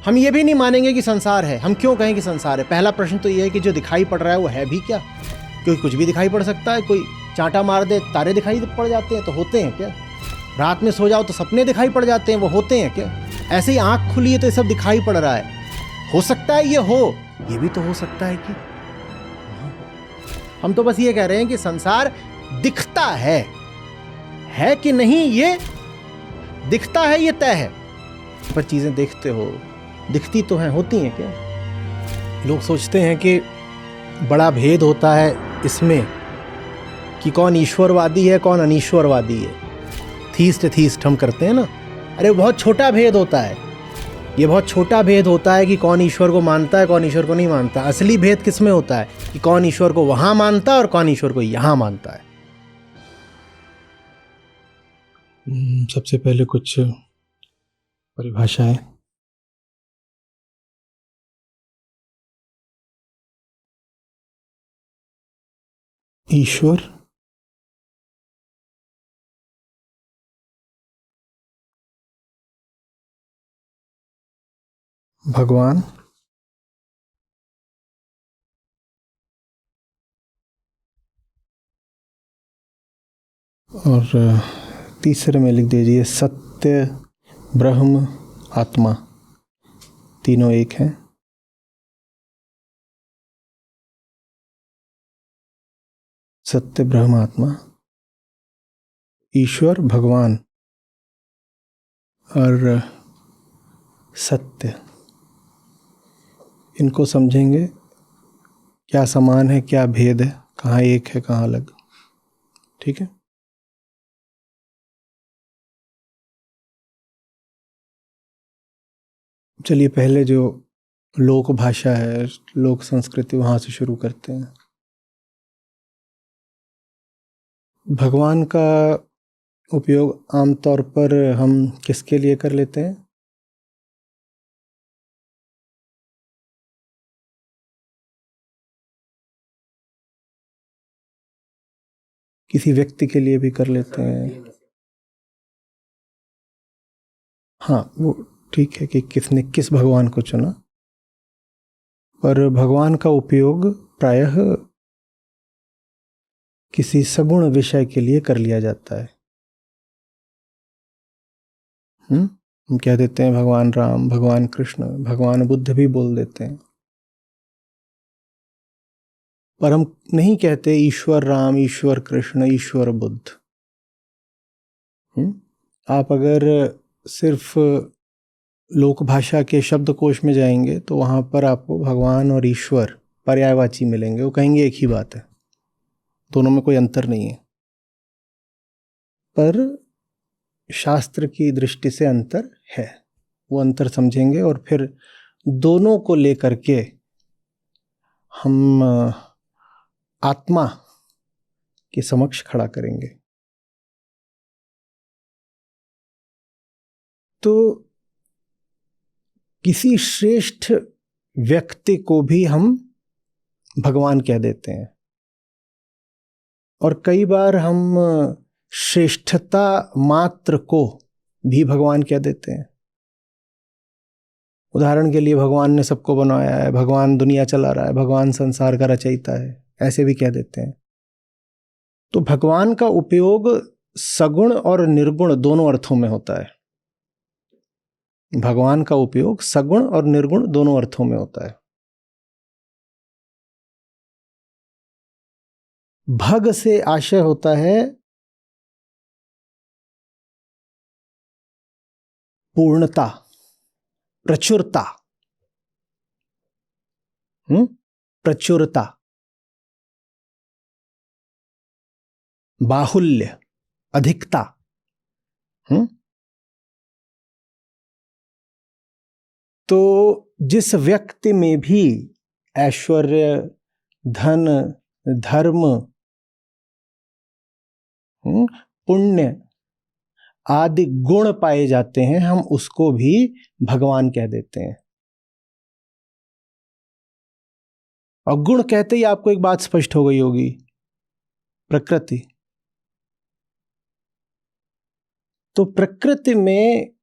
हम ये भी नहीं मानेंगे कि संसार है। हम क्यों कहें कि संसार है? पहला प्रश्न तो ये है कि जो दिखाई पड़ रहा है वो है भी क्या? क्योंकि कुछ भी दिखाई पड़ सकता है। कोई चांटा मार दे, तारे दिखाई पड़ जाते हैं, तो होते हैं क्या? रात में सो जाओ तो सपने दिखाई पड़ जाते हैं, वो होते हैं क्या? ऐसे ही आंख खुली है तो ये सब दिखाई पड़ रहा है। हो सकता है ये हो, ये भी तो हो सकता है कि हम तो बस ये कह रहे हैं कि संसार दिखता है कि नहीं ये दिखता है, ये तय है। पर चीजें देखते हो, दिखती तो हैं, होती हैं क्या? लोग सोचते हैं कि बड़ा भेद होता है इसमें कि कौन ईश्वरवादी है, कौन अनीश्वरवादी है। थीस्ट हम करते हैं ना। अरे बहुत छोटा भेद होता है। ये बहुत छोटा भेद होता है कि कौन ईश्वर को मानता है, कौन ईश्वर को नहीं मानता। असली भेद किसमें होता है कि कौन ईश्वर को वहां मानता है और कौन ईश्वर को यहां मानता है। सबसे पहले कुछ परिभाषाएं। ईश्वर भगवान और तीसरे में लिख दीजिए सत्य, ब्रह्म, आत्मा। तीनों एक हैं। सत्य, ब्रह्म, आत्मा, ईश्वर, भगवान और सत्य। इनको समझेंगे, क्या समान है, क्या भेद है, कहाँ एक है, कहाँ अलग। ठीक है। चलिए पहले जो लोक भाषा है, लोक संस्कृति, वहाँ से शुरू करते हैं। भगवान का उपयोग आमतौर पर हम किसके लिए कर लेते हैं? किसी व्यक्ति के लिए भी कर लेते हैं। हाँ, वो ठीक है कि किसने किस भगवान को चुना, पर भगवान का उपयोग प्रायः किसी सगुण विषय के लिए कर लिया जाता है। हम कह देते हैं भगवान राम, भगवान कृष्ण, भगवान बुद्ध भी बोल देते हैं, पर हम नहीं कहते ईश्वर राम, ईश्वर कृष्ण, ईश्वर बुद्ध। आप अगर सिर्फ लोक भाषा के शब्दकोश में जाएंगे तो वहां पर आपको भगवान और ईश्वर पर्यायवाची मिलेंगे। वो कहेंगे एक ही बात है, दोनों में कोई अंतर नहीं है। पर शास्त्र की दृष्टि से अंतर है, वो अंतर समझेंगे और फिर दोनों को लेकर के हम आत्मा के समक्ष खड़ा करेंगे। तो किसी श्रेष्ठ व्यक्ति को भी हम भगवान कह देते हैं, और कई बार हम श्रेष्ठता मात्र को भी भगवान कह देते हैं। उदाहरण के लिए भगवान ने सबको बनाया है, भगवान दुनिया चला रहा है, भगवान संसार का रचयिता है, ऐसे भी कह देते हैं। तो भगवान का उपयोग सगुण और निर्गुण दोनों अर्थों में होता है। भगवान का उपयोग सगुण और निर्गुण दोनों अर्थों में होता है। भग से आशय होता है पूर्णता, प्रचुरता। प्रचुरता, बाहुल्य, अधिकता। तो जिस व्यक्ति में भी ऐश्वर्य, धन, धर्म, पुण्य आदि गुण पाए जाते हैं, हम उसको भी भगवान कह देते हैं। और गुण कहते ही आपको एक बात स्पष्ट हो गई होगी, प्रकृति। तो प्रकृति में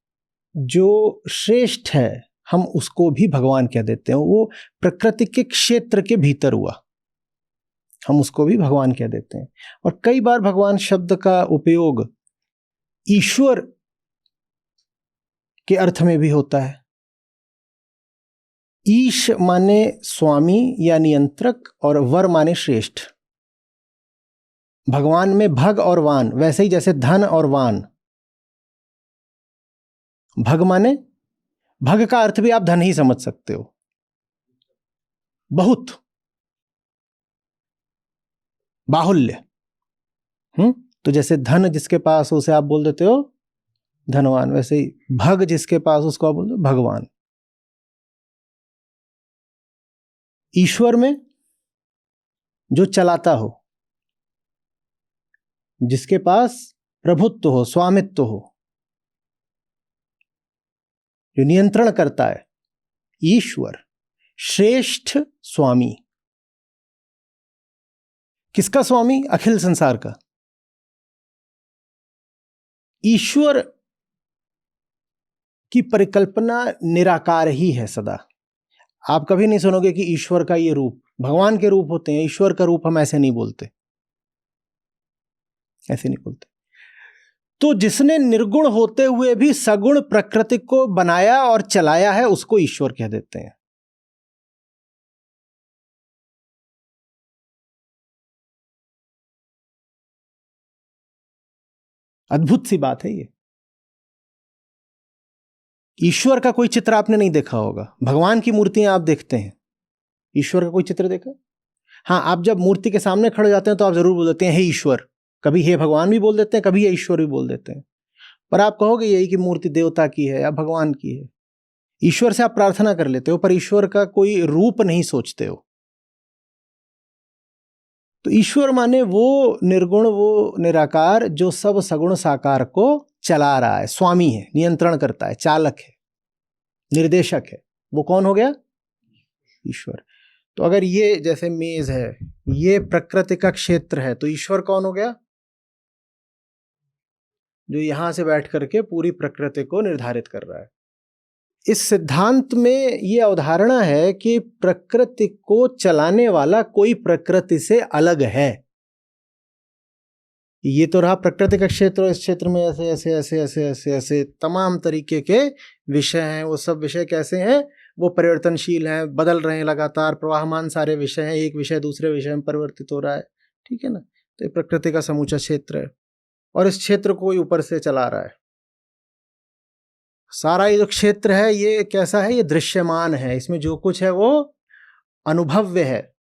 जो श्रेष्ठ है, हम उसको भी भगवान कह देते हैं। वो प्रकृति के क्षेत्र के भीतर हुआ, हम उसको भी भगवान कह देते हैं। और कई बार भगवान शब्द का उपयोग ईश्वर के अर्थ में भी होता है। ईश माने स्वामी या नियंत्रक, और वर माने श्रेष्ठ। भगवान में भग और वान, वैसे ही जैसे धन और वान। भग माने, भग का अर्थ भी आप धन ही समझ सकते हो, बहुत, बाहुल्य। तो जैसे धन जिसके पास हो उसे आप बोल देते हो धनवान, वैसे ही भग जिसके पास उसको आप बोलते हो भगवान। ईश्वर में जो चलाता हो, जिसके पास प्रभुत्व हो, स्वामित्व हो, जो नियंत्रण करता है, ईश्वर। श्रेष्ठ स्वामी, किसका स्वामी? अखिल संसार का। ईश्वर की परिकल्पना निराकार ही है सदा। आप कभी नहीं सुनोगे कि ईश्वर का ये रूप, भगवान के रूप होते हैं, ईश्वर का रूप हम ऐसे नहीं बोलते, ऐसे नहीं बोलते। तो जिसने निर्गुण होते हुए भी सगुण प्रकृति को बनाया और चलाया है, उसको ईश्वर कह देते हैं। अद्भुत सी बात है ये। ईश्वर का कोई चित्र आपने नहीं देखा होगा, भगवान की मूर्तियां आप देखते हैं, ईश्वर का कोई चित्र देखा? हाँ, आप जब मूर्ति के सामने खड़े जाते हैं तो आप जरूर बोल देते हैं हे ईश्वर। कभी हे भगवान भी बोल देते हैं, कभी हे ईश्वर भी बोल देते हैं। पर आप कहोगे यही कि मूर्ति देवता की है या भगवान की है। ईश्वर से आप प्रार्थना कर लेते हो, पर ईश्वर का कोई रूप नहीं सोचते हो। तो ईश्वर माने वो निर्गुण, वो निराकार, जो सब सगुण साकार को चला रहा है, स्वामी है, नियंत्रण करता है, चालक है, निर्देशक है। वो कौन हो गया? ईश्वर। तो अगर ये जैसे मेज है, ये प्रकृति का क्षेत्र है, तो ईश्वर कौन हो गया? जो यहां से बैठ करके पूरी प्रकृति को निर्धारित कर रहा है। इस सिद्धांत में ये अवधारणा है कि प्रकृति को चलाने वाला कोई प्रकृति से अलग है। ये तो रहा प्रकृति का क्षेत्र, इस क्षेत्र में ऐसे ऐसे ऐसे ऐसे ऐसे ऐसे तमाम तरीके के विषय हैं। वो सब विषय कैसे हैं? वो परिवर्तनशील हैं, बदल रहे हैं लगातार, प्रवाहमान सारे विषय हैं, एक विषय दूसरे विषय में परिवर्तित हो रहा है, ठीक है ना। तो ये प्रकृति का समूचा क्षेत्र है, और इस क्षेत्र को कोई ऊपर से चला रहा है। सारा ये जो क्षेत्र है ये कैसा है? ये दृश्यमान है, इसमें जो कुछ है वो अनुभव्य है,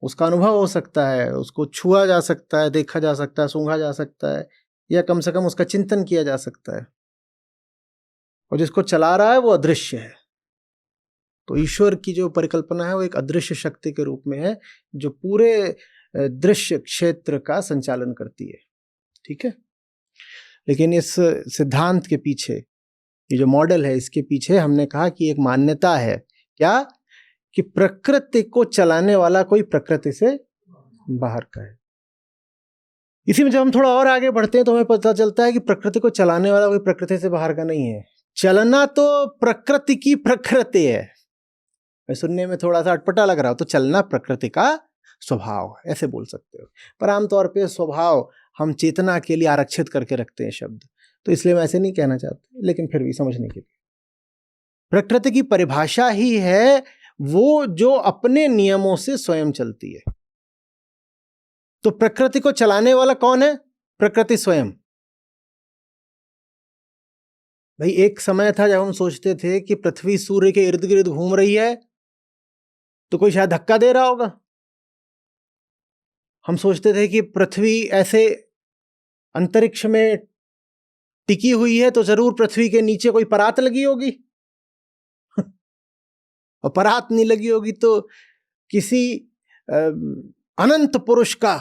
उसका अनुभव हो सकता है, उसको छुआ जा सकता है, देखा जा सकता है, सूंघा जा सकता है, या कम से कम उसका चिंतन किया जा सकता है। और जिसको चला रहा है वो अदृश्य है। तो ईश्वर की जो परिकल्पना है वो एक अदृश्य शक्ति के रूप में है, जो पूरे दृश्य क्षेत्र का संचालन करती है, ठीक है। लेकिन इस सिद्धांत के पीछे, ये जो मॉडल है, इसके पीछे हमने कहा कि एक मान्यता है, क्या? कि प्रकृति को चलाने वाला कोई प्रकृति से बाहर का है। इसी में जब हम थोड़ा और आगे बढ़ते हैं तो हमें पता चलता है कि प्रकृति को चलाने वाला कोई प्रकृति से बाहर का नहीं है। चलना तो प्रकृति की प्रकृति है। सुनने में थोड़ा सा अटपटा लग रहा हो तो चलना प्रकृति का स्वभाव, ऐसे बोल सकते हो। पर आमतौर पे स्वभाव हम चेतना के लिए आरक्षित करके रखते हैं शब्द, तो इसलिए मैं ऐसे नहीं कहना चाहता, लेकिन फिर भी समझने के लिए प्रकृति की परिभाषा ही है वो जो अपने नियमों से स्वयं चलती है। तो प्रकृति को चलाने वाला कौन है? प्रकृति स्वयं। भाई एक समय था जब हम सोचते थे कि पृथ्वी सूर्य के इर्द गिर्द घूम रही है, तो कोई शायद धक्का दे रहा होगा। हम सोचते थे कि पृथ्वी ऐसे अंतरिक्ष में टिकी हुई है तो जरूर पृथ्वी के नीचे कोई परात लगी होगी और परात नहीं लगी होगी तो किसी अनंत पुरुष का,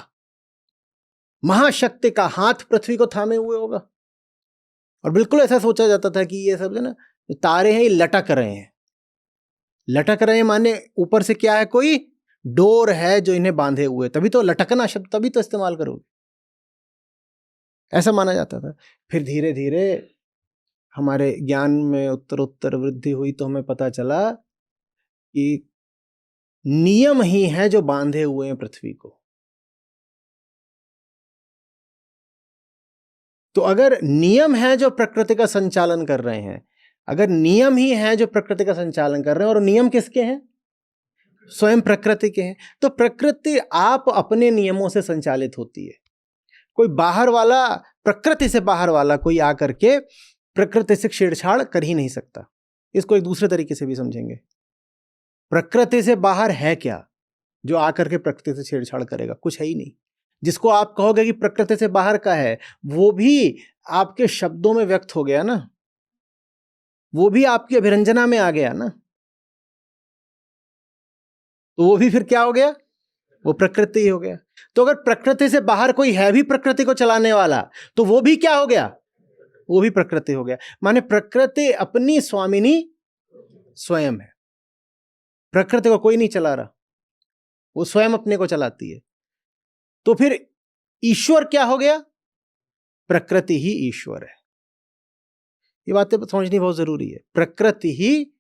महाशक्ति का हाथ पृथ्वी को थामे हुए होगा। और बिल्कुल ऐसा सोचा जाता था कि ये सब जो ना तारे हैं, ये लटक रहे हैं। लटक रहे हैं माने ऊपर से क्या है? कोई डोर है जो इन्हें बांधे हुए, तभी तो लटकना शब्द तभी तो इस्तेमाल करोगे, ऐसा माना जाता था। फिर धीरे धीरे हमारे ज्ञान में उत्तरोत्तर वृद्धि हुई तो हमें पता चला कि नियम ही है जो बांधे हुए हैं पृथ्वी को। तो अगर नियम है जो प्रकृति का संचालन कर रहे हैं, अगर नियम ही है जो प्रकृति का संचालन कर रहे हैं, और नियम किसके हैं? स्वयं प्रकृति के हैं, तो प्रकृति आप अपने नियमों से संचालित होती है। कोई बाहर वाला, प्रकृति से बाहर वाला कोई आकर के प्रकृति से छेड़छाड़ कर ही नहीं सकता। इसको एक दूसरे तरीके से भी समझेंगे। प्रकृति से बाहर है क्या जो आकर के प्रकृति से छेड़छाड़ करेगा? कुछ है ही नहीं। जिसको आप कहोगे कि प्रकृति से बाहर का है, वो भी आपके शब्दों में व्यक्त हो गया ना, वो भी आपकी अभिरंजना में आ गया ना, तो वो भी फिर क्या हो गया? वो प्रकृति ही हो गया। तो अगर प्रकृति से बाहर कोई है भी प्रकृति को चलाने वाला, तो वो भी क्या हो गया? वो भी प्रकृति हो गया। माने प्रकृति अपनी स्वामिनी स्वयं है। प्रकृति को कोई नहीं चला रहा, वो स्वयं अपने को चलाती है। तो फिर ईश्वर क्या हो गया? प्रकृति ही ईश्वर है। ये बातें समझनी बहुत जरूरी है। प्रकृति ही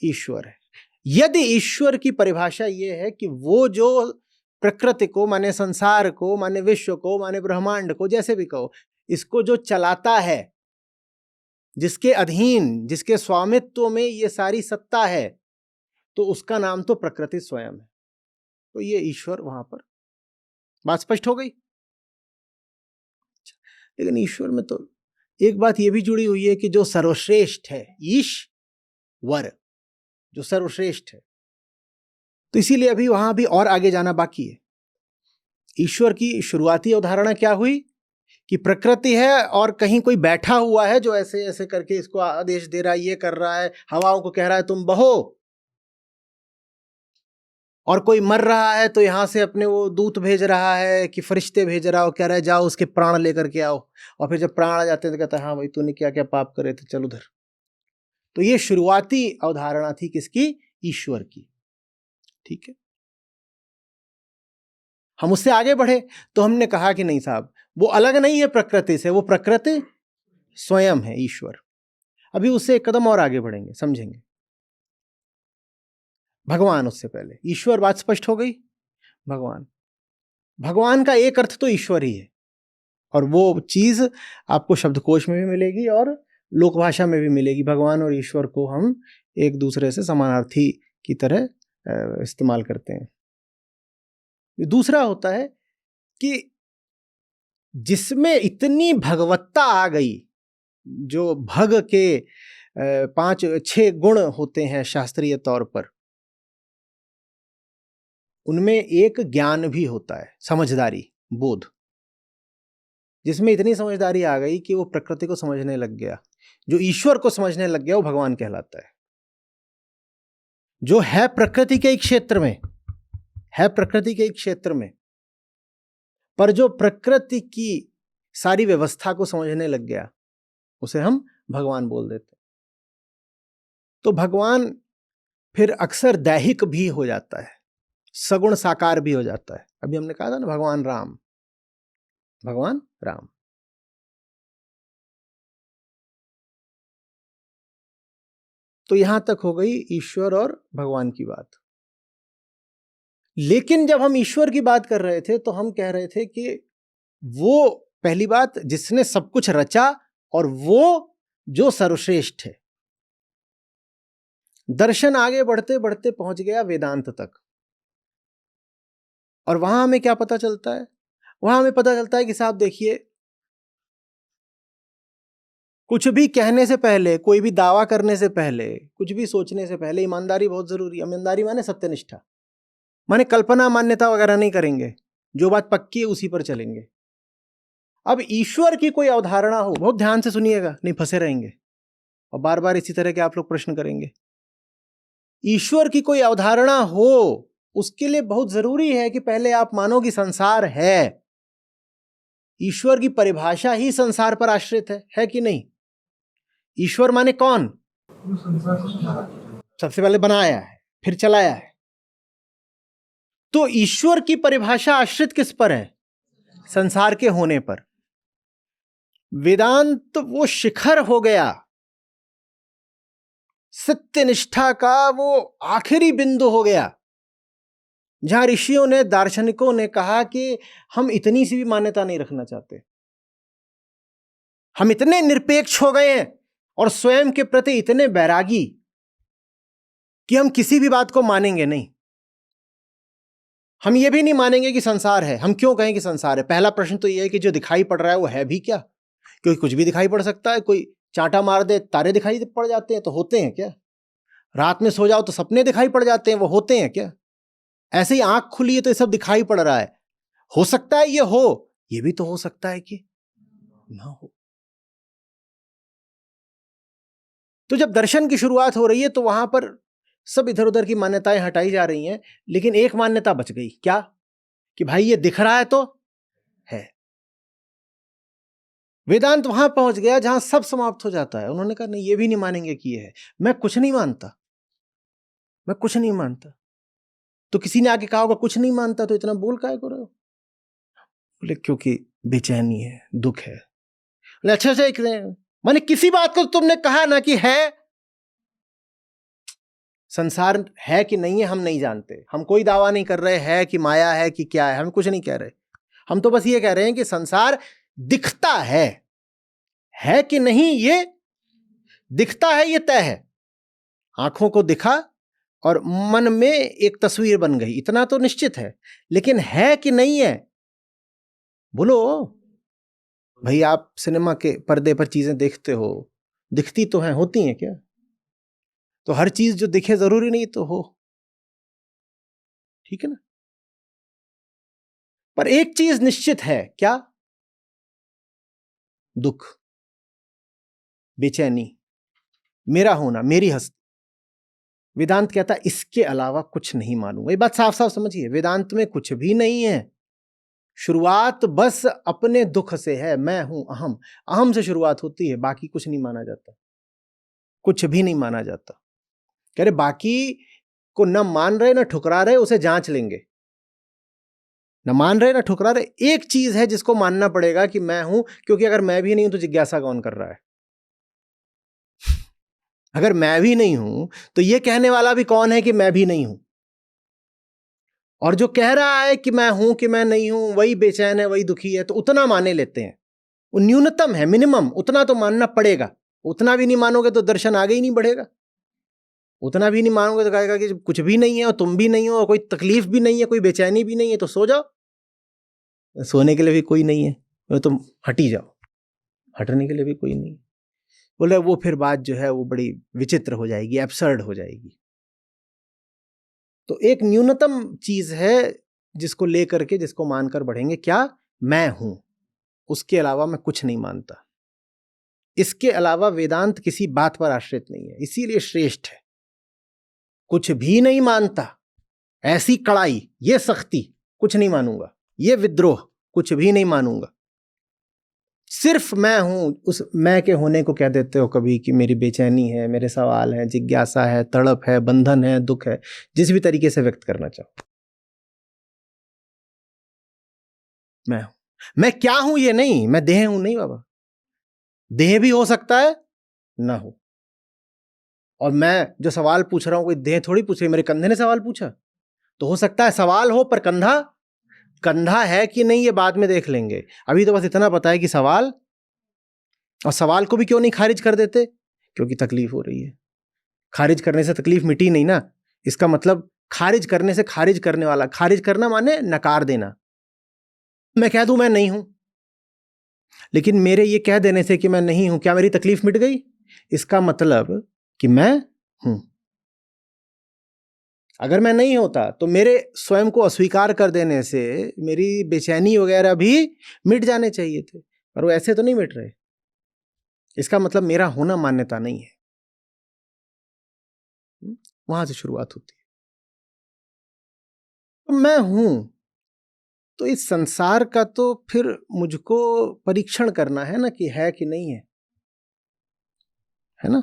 ईश्वर है। यदि ईश्वर की परिभाषा यह है कि वो जो प्रकृति को, माने संसार को, माने विश्व को, माने ब्रह्मांड को, जैसे भी कहो, इसको जो चलाता है, जिसके अधीन, जिसके स्वामित्व में ये सारी सत्ता है, तो उसका नाम तो प्रकृति स्वयं है। तो ये ईश्वर वहां पर। बात स्पष्ट हो गई? लेकिन ईश्वर में तो एक बात ये भी जुड़ी हुई है कि जो सर्वश्रेष्ठ है, ईश्वर जो सर्वश्रेष्ठ है, तो इसीलिए अभी वहां भी और आगे जाना बाकी है। ईश्वर की शुरुआती अवधारणा क्या हुई कि प्रकृति है और कहीं कोई बैठा हुआ है जो ऐसे ऐसे करके इसको आदेश दे रहा है, ये कर रहा है, हवाओं को कह रहा है तुम बहो, और कोई मर रहा है तो यहां से अपने वो दूत भेज रहा है कि फरिश्ते भेज रहा हो, कह रहा है जाओ उसके प्राण लेकर के आओ, और फिर जब प्राण आ जाते हैं तो कहता है हाँ भाई तूने क्या क्या पाप करे थे, चल उधर। तो ये शुरुआती अवधारणा थी किसकी? ईश्वर की। ठीक है, हम उससे आगे बढ़े तो हमने कहा कि नहीं साहब, वो अलग नहीं है प्रकृति से, वो प्रकृति स्वयं है ईश्वर। अभी उससे एक कदम और आगे बढ़ेंगे, समझेंगे। भगवान उससे पहले, ईश्वर बात स्पष्ट हो गई। भगवान, भगवान का एक अर्थ तो ईश्वर ही है, और वो चीज आपको शब्दकोश में भी मिलेगी और लोक भाषा में भी मिलेगी। भगवान और ईश्वर को हम एक दूसरे से समानार्थी की तरह इस्तेमाल करते हैं। दूसरा होता है कि जिसमें इतनी भगवत्ता आ गई, जो भग के 5-6 गुण होते हैं शास्त्रीय तौर पर, उनमें एक ज्ञान भी होता है, समझदारी, बोध। जिसमें इतनी समझदारी आ गई कि वो प्रकृति को समझने लग गया, जो ईश्वर को समझने लग गया, वो भगवान कहलाता है। जो है प्रकृति के एक क्षेत्र में, है प्रकृति के एक क्षेत्र में, पर जो प्रकृति की सारी व्यवस्था को समझने लग गया, उसे हम भगवान बोल देते। तो भगवान फिर अक्सर दैहिक भी हो जाता है, सगुण साकार भी हो जाता है। अभी हमने कहा था ना, भगवान राम, भगवान राम। तो यहां तक हो गई ईश्वर और भगवान की बात। लेकिन जब हम ईश्वर की बात कर रहे थे तो हम कह रहे थे कि वो पहली बात जिसने सब कुछ रचा, और वो जो सर्वश्रेष्ठ है। दर्शन आगे बढ़ते बढ़ते पहुंच गया वेदांत तक, और वहां हमें क्या पता चलता है? वहां हमें पता चलता है कि साहब देखिए, कुछ भी कहने से पहले, कोई भी दावा करने से पहले, कुछ भी सोचने से पहले ईमानदारी बहुत जरूरी है। ईमानदारी माने सत्यनिष्ठा, माने कल्पना मान्यता वगैरह नहीं करेंगे, जो बात पक्की है उसी पर चलेंगे। अब ईश्वर की कोई अवधारणा हो, बहुत ध्यान से सुनिएगा, नहीं फंसे रहेंगे और बार बार इसी तरह के आप लोग प्रश्न करेंगे। ईश्वर की कोई अवधारणा हो, उसके लिए बहुत जरूरी है कि पहले आप मानो कि संसार है। ईश्वर की परिभाषा ही संसार पर आश्रित है कि नहीं? ईश्वर माने कौन? सबसे पहले बनाया है, फिर चलाया है। तो ईश्वर की परिभाषा आश्रित किस पर है? संसार के होने पर। वेदांत वो शिखर हो गया सत्यनिष्ठा का वो आखिरी बिंदु हो गया, जहां ऋषियों ने, दार्शनिकों ने कहा कि हम इतनी सी भी मान्यता नहीं रखना चाहते, हम इतने निरपेक्ष हो गए हैं और स्वयं के प्रति इतने बैरागी कि हम किसी भी बात को मानेंगे नहीं। हम ये भी नहीं मानेंगे कि संसार है। हम क्यों कहें कि संसार है? पहला प्रश्न तो ये है कि जो दिखाई पड़ रहा है वो है भी क्या? क्योंकि कुछ भी दिखाई पड़ सकता है। कोई चांटा मार दे, तारे दिखाई पड़ जाते हैं, तो होते हैं क्या? रात में सो जाओ तो सपने दिखाई पड़ जाते हैं, वो होते हैं क्या? ऐसे ही आंख खुली है तो ये सब दिखाई पड़ रहा है। हो सकता है ये हो, ये भी तो हो सकता है कि ना हो। तो जब दर्शन की शुरुआत हो रही है तो वहां पर सब इधर उधर की मान्यताएं हटाई जा रही हैं, लेकिन एक मान्यता बच गई। क्या? कि भाई ये दिख रहा है तो है। वेदांत वहां पहुंच गया जहां सब समाप्त हो जाता है। उन्होंने कहा नहीं, ये भी नहीं मानेंगे कि ये है। मैं कुछ नहीं मानता, मैं कुछ नहीं मानता। तो किसी ने आके कहा होगा कुछ नहीं मानता तो इतना बोल काहे को रहे हो? बोले क्योंकि बेचैनी है, दुख है। बोले अच्छा अच्छा, माने किसी बात को तुमने कहा ना कि है। संसार है कि नहीं है हम नहीं जानते। हम कोई दावा नहीं कर रहे है कि माया है कि क्या है, हम कुछ नहीं कह रहे। हम तो बस ये कह रहे हैं कि संसार दिखता है कि नहीं ये दिखता है, ये तय है। आंखों को दिखा और मन में एक तस्वीर बन गई, इतना तो निश्चित है। लेकिन है कि नहीं है, बोलो भाई। आप सिनेमा के पर्दे पर चीजें देखते हो, दिखती तो हैं, होती हैं क्या? तो हर चीज जो दिखे जरूरी नहीं तो हो, ठीक है ना? पर एक चीज निश्चित है, क्या? दुख, बेचैनी, मेरा होना, मेरी हस्ती। वेदांत कहता है इसके अलावा कुछ नहीं मानूंगा। ये बात साफ साफ समझिए, वेदांत में कुछ भी नहीं है। शुरुआत बस अपने दुख से है। मैं हूं, अहम, अहम से शुरुआत होती है। बाकी कुछ नहीं माना जाता, कुछ भी नहीं माना जाता। कह रहे बाकी को न मान रहे न ठुकरा रहे, उसे जांच लेंगे। न मान रहे न ठुकरा रहे, एक चीज है जिसको मानना पड़ेगा कि मैं हूं। क्योंकि अगर मैं भी नहीं हूं तो जिज्ञासा कौन कर रहा है? अगर मैं भी नहीं हूं तो यह कहने वाला भी कौन है कि मैं भी नहीं हूं? और जो कह रहा है कि मैं हूं कि मैं नहीं हूं, वही बेचैन है, वही दुखी है। तो उतना माने लेते हैं, वो न्यूनतम है, मिनिमम उतना तो मानना पड़ेगा। उतना भी नहीं मानोगे तो दर्शन आगे ही नहीं बढ़ेगा। उतना भी नहीं मानोगे तो कहेगा कि कुछ भी नहीं है और तुम भी नहीं हो और कोई तकलीफ भी नहीं है, कोई बेचैनी भी नहीं है, तो सो जाओ। सोने के लिए भी कोई नहीं है, तो तुम हट ही जाओ। हटने के लिए भी कोई नहीं। बोले वो फिर बात जो है वो बड़ी विचित्र हो जाएगी, एब्सर्ड हो जाएगी। तो एक न्यूनतम चीज है जिसको लेकर के, जिसको मानकर बढ़ेंगे। क्या? मैं हूं, उसके अलावा मैं कुछ नहीं मानता। इसके अलावा वेदांत किसी बात पर आश्रित नहीं है, इसीलिए श्रेष्ठ है। कुछ भी नहीं मानता, ऐसी कड़ाई, ये सख्ती, कुछ नहीं मानूंगा, ये विद्रोह, कुछ भी नहीं मानूंगा। सिर्फ मैं हूं। उस मैं के होने को कह देते हो कभी कि मेरी बेचैनी है, मेरे सवाल है, जिज्ञासा है, तड़प है, बंधन है, दुख है, जिस भी तरीके से व्यक्त करना चाहो। मैं हूं, मैं क्या हूं ये नहीं, मैं देह हूं नहीं बाबा। देह भी हो सकता है ना हो। और मैं जो सवाल पूछ रहा हूं कोई देह थोड़ी पूछ रही, मेरे कंधे ने सवाल पूछा। तो हो सकता है सवाल हो पर कंधा, कंधा है कि नहीं ये बाद में देख लेंगे। अभी तो बस इतना पता है कि सवाल, और सवाल को भी क्यों नहीं खारिज कर देते? क्योंकि तकलीफ हो रही है। खारिज करने से तकलीफ मिटी नहीं ना। इसका मतलब खारिज करने से खारिज करने वाला, खारिज करना माने नकार देना। मैं कह दूं मैं नहीं हूं, लेकिन मेरे ये कह देने से कि मैं नहीं हूं, क्या मेरी तकलीफ मिट गई? इसका मतलब कि मैं हूं। अगर मैं नहीं होता तो मेरे स्वयं को अस्वीकार कर देने से मेरी बेचैनी वगैरह भी मिट जाने चाहिए थे, पर वो ऐसे तो नहीं मिट रहे। इसका मतलब मेरा होना मान्यता नहीं है। वहां से शुरुआत होती है। तो मैं हूं, तो इस संसार का तो फिर मुझको परीक्षण करना है ना कि है कि नहीं है ना?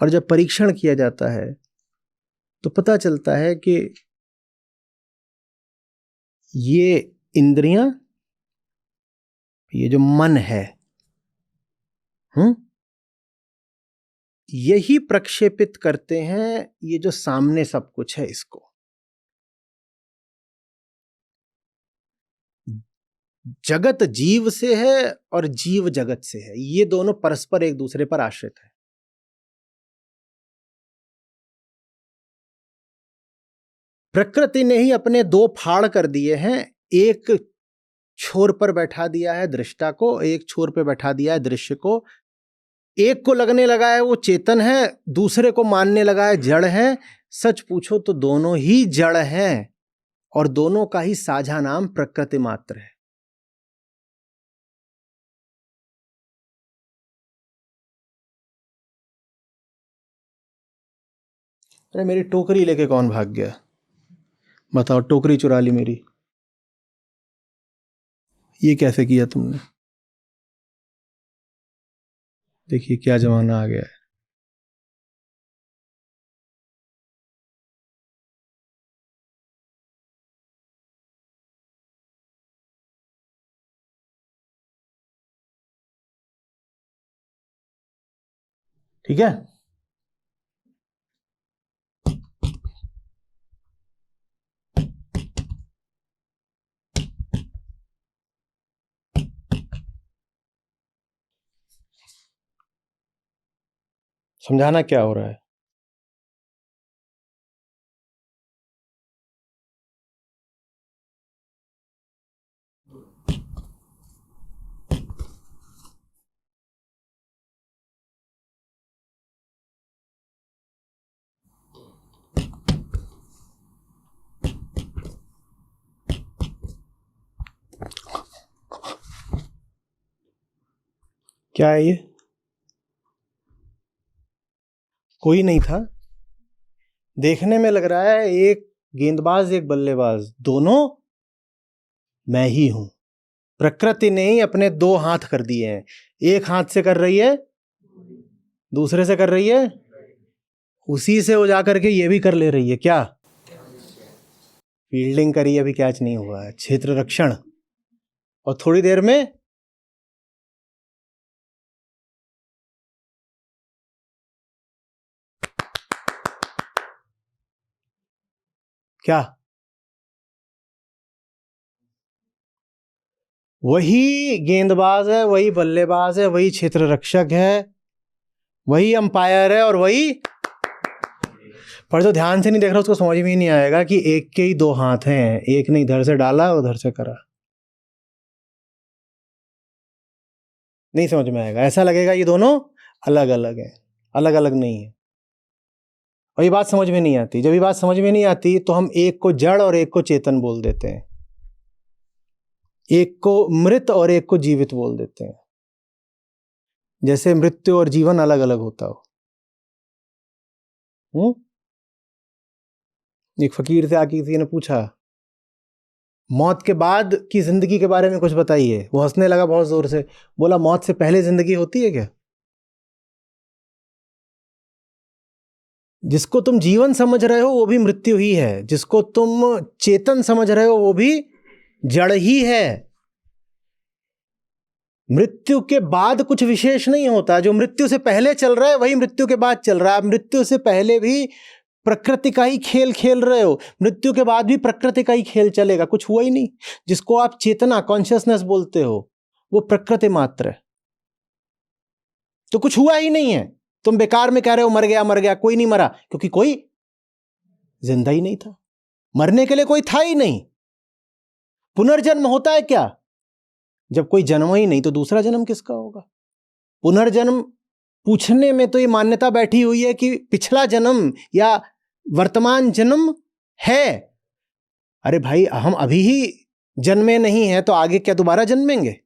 और जब परीक्षण किया जाता है तो पता चलता है कि ये इंद्रियां, ये जो मन है, यही प्रक्षेपित करते हैं ये जो सामने सब कुछ है इसको। जगत जीव से है और जीव जगत से है, ये दोनों परस्पर एक दूसरे पर आश्रित है। प्रकृति ने ही अपने दो फाड़ कर दिए हैं, एक छोर पर बैठा दिया है दृष्टा को, एक छोर पर बैठा दिया है दृश्य को। एक को लगने लगा है वो चेतन है, दूसरे को मानने लगा है जड़ है। सच पूछो तो दोनों ही जड़ हैं और दोनों का ही साझा नाम प्रकृति मात्र है। अरे मेरी टोकरी लेके कौन भाग गया? बताओ, टोकरी चुरा ली मेरी, ये कैसे किया तुमने? देखिए क्या जमाना आ गया है। ठीक है, समझाना क्या हो रहा है? क्या है ये? कोई नहीं था। देखने में लग रहा है एक गेंदबाज एक बल्लेबाज, दोनों मैं ही हूं। प्रकृति ने ही अपने दो हाथ कर दिए हैं, एक हाथ से कर रही है, दूसरे से कर रही है, उसी से वो जा करके ये भी कर ले रही है। क्या फील्डिंग करी, अभी कैच नहीं हुआ है, क्षेत्र रक्षण, और थोड़ी देर में क्या, वही गेंदबाज है, वही बल्लेबाज है, वही क्षेत्र रक्षक है, वही अंपायर है, और वही, पर जो ध्यान से नहीं देख रहा उसको समझ में ही नहीं आएगा कि एक के ही दो हाथ हैं, एक ने इधर से डाला उधर से करा। नहीं समझ में आएगा, ऐसा लगेगा ये दोनों अलग अलग हैं, अलग अलग नहीं है। और ये बात समझ में नहीं आती। जब ये बात समझ में नहीं आती तो हम एक को जड़ और एक को चेतन बोल देते हैं, एक को मृत और एक को जीवित बोल देते हैं, जैसे मृत्यु और जीवन अलग अलग होता हो। एक फकीर से आके किसी ने पूछा, मौत के बाद की जिंदगी के बारे में कुछ बताइए। वो हंसने लगा बहुत जोर से, बोला मौत से पहले जिंदगी होती है क्या? जिसको तुम जीवन समझ रहे हो वो भी मृत्यु ही है, जिसको तुम चेतन समझ रहे हो वो भी जड़ ही है। मृत्यु के बाद कुछ विशेष नहीं होता, जो मृत्यु से पहले चल रहा है वही मृत्यु के बाद चल रहा है। मृत्यु से पहले भी प्रकृति का ही खेल खेल रहे हो, मृत्यु के बाद भी प्रकृति का ही खेल चलेगा, कुछ हुआ ही नहीं। जिसको आप चेतना कॉन्शियसनेस बोलते हो वो प्रकृति मात्र है, तो कुछ हुआ ही नहीं है। तुम बेकार में कह रहे हो मर गया मर गया, कोई नहीं मरा, क्योंकि कोई जिंदा ही नहीं था, मरने के लिए कोई था ही नहीं। पुनर्जन्म होता है क्या? जब कोई जन्म ही नहीं तो दूसरा जन्म किसका होगा? पुनर्जन्म पूछने में तो ये मान्यता बैठी हुई है कि पिछला जन्म या वर्तमान जन्म है। अरे भाई, हम अभी ही जन्मे नहीं हैं तो आगे क्या दोबारा जन्मेंगे?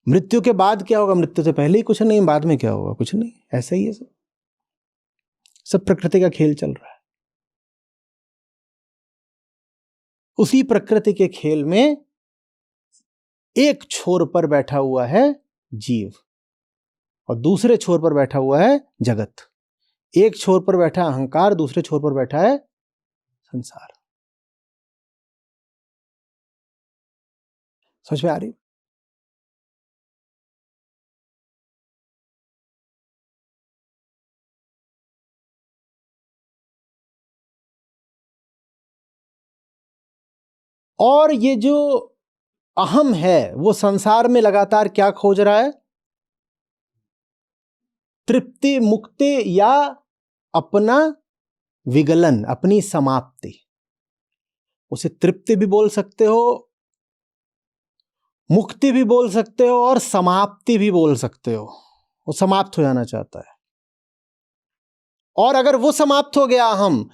मृत्यु के बाद क्या होगा? मृत्यु से पहले ही कुछ नहीं, बाद में क्या होगा? कुछ नहीं, ऐसा ही है सब। सब प्रकृति का खेल चल रहा है। उसी प्रकृति के खेल में एक छोर पर बैठा हुआ है जीव और दूसरे छोर पर बैठा हुआ है जगत। एक छोर पर बैठा अहंकार, दूसरे छोर पर बैठा है संसार। समझ में आ रही? और ये जो अहम है वो संसार में लगातार क्या खोज रहा है? तृप्ति, मुक्ति या अपना विगलन, अपनी समाप्ति। उसे तृप्ति भी बोल सकते हो, मुक्ति भी बोल सकते हो और समाप्ति भी बोल सकते हो। वो समाप्त हो जाना चाहता है। और अगर वो समाप्त हो गया, हम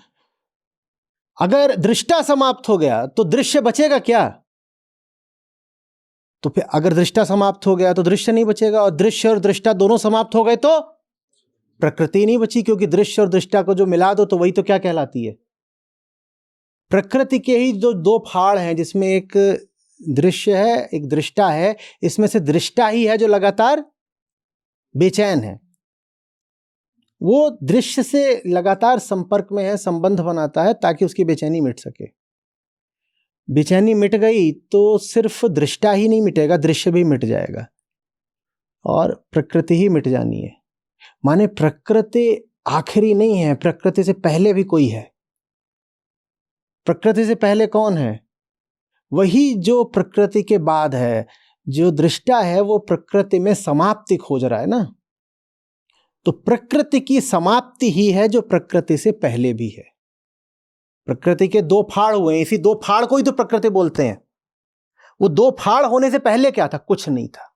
अगर दृष्टा समाप्त हो गया तो दृश्य बचेगा क्या? तो फिर अगर दृष्टा समाप्त हो गया तो दृश्य नहीं बचेगा, और दृश्य और दृष्टा दोनों समाप्त हो गए तो प्रकृति नहीं बची, क्योंकि दृश्य और दृष्टा को जो मिला दो तो वही तो क्या कहलाती है? प्रकृति के ही जो दो फाड़ हैं, जिसमें एक दृश्य है, एक दृष्टा है, इसमें से दृष्टा ही है जो लगातार बेचैन है। वो दृश्य से लगातार संपर्क में है, संबंध बनाता है ताकि उसकी बेचैनी मिट सके। बेचैनी मिट गई तो सिर्फ दृष्टा ही नहीं मिटेगा, दृश्य भी मिट जाएगा और प्रकृति ही मिट जानी है। माने प्रकृति आखिरी नहीं है, प्रकृति से पहले भी कोई है। प्रकृति से पहले कौन है? वही जो प्रकृति के बाद है। जो दृष्टा है वो प्रकृति में समाप्ति खोज रहा है ना, तो प्रकृति की समाप्ति ही है जो प्रकृति से पहले भी है। प्रकृति के दो फाड़ हुए हैं, इसी दो फाड़ को ही तो प्रकृति बोलते हैं। वो दो फाड़ होने से पहले क्या था? कुछ नहीं था।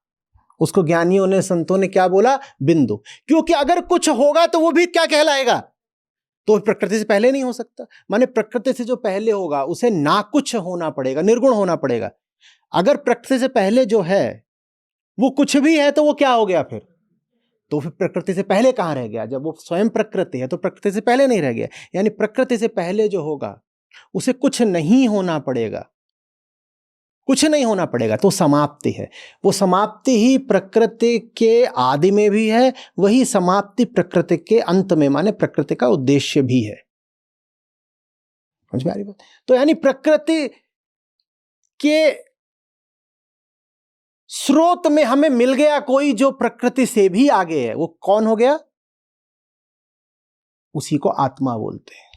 उसको ज्ञानियों ने, संतों ने क्या बोला? बिंदु। क्योंकि अगर कुछ होगा तो वो भी क्या कहलाएगा? तो प्रकृति से पहले नहीं हो सकता। माने प्रकृति से जो पहले होगा उसे ना कुछ होना पड़ेगा, निर्गुण होना पड़ेगा। अगर प्रकृति से पहले जो है वो कुछ भी है तो वो क्या हो गया फिर? तो फिर प्रकृति से पहले कहां रह गया? जब वो स्वयं प्रकृति है तो प्रकृति से पहले नहीं रह गया। यानी प्रकृति से पहले जो होगा उसे कुछ नहीं होना पड़ेगा, कुछ नहीं होना पड़ेगा, तो समाप्ति है। वो समाप्ति ही प्रकृति के आदि में भी है, वही समाप्ति प्रकृति के अंत में, माने प्रकृति का उद्देश्य भी है। समझ में आ रही बात? तो यानी प्रकृति के स्रोत में हमें मिल गया कोई जो प्रकृति से भी आगे है। वो कौन हो गया? उसी को आत्मा बोलते हैं।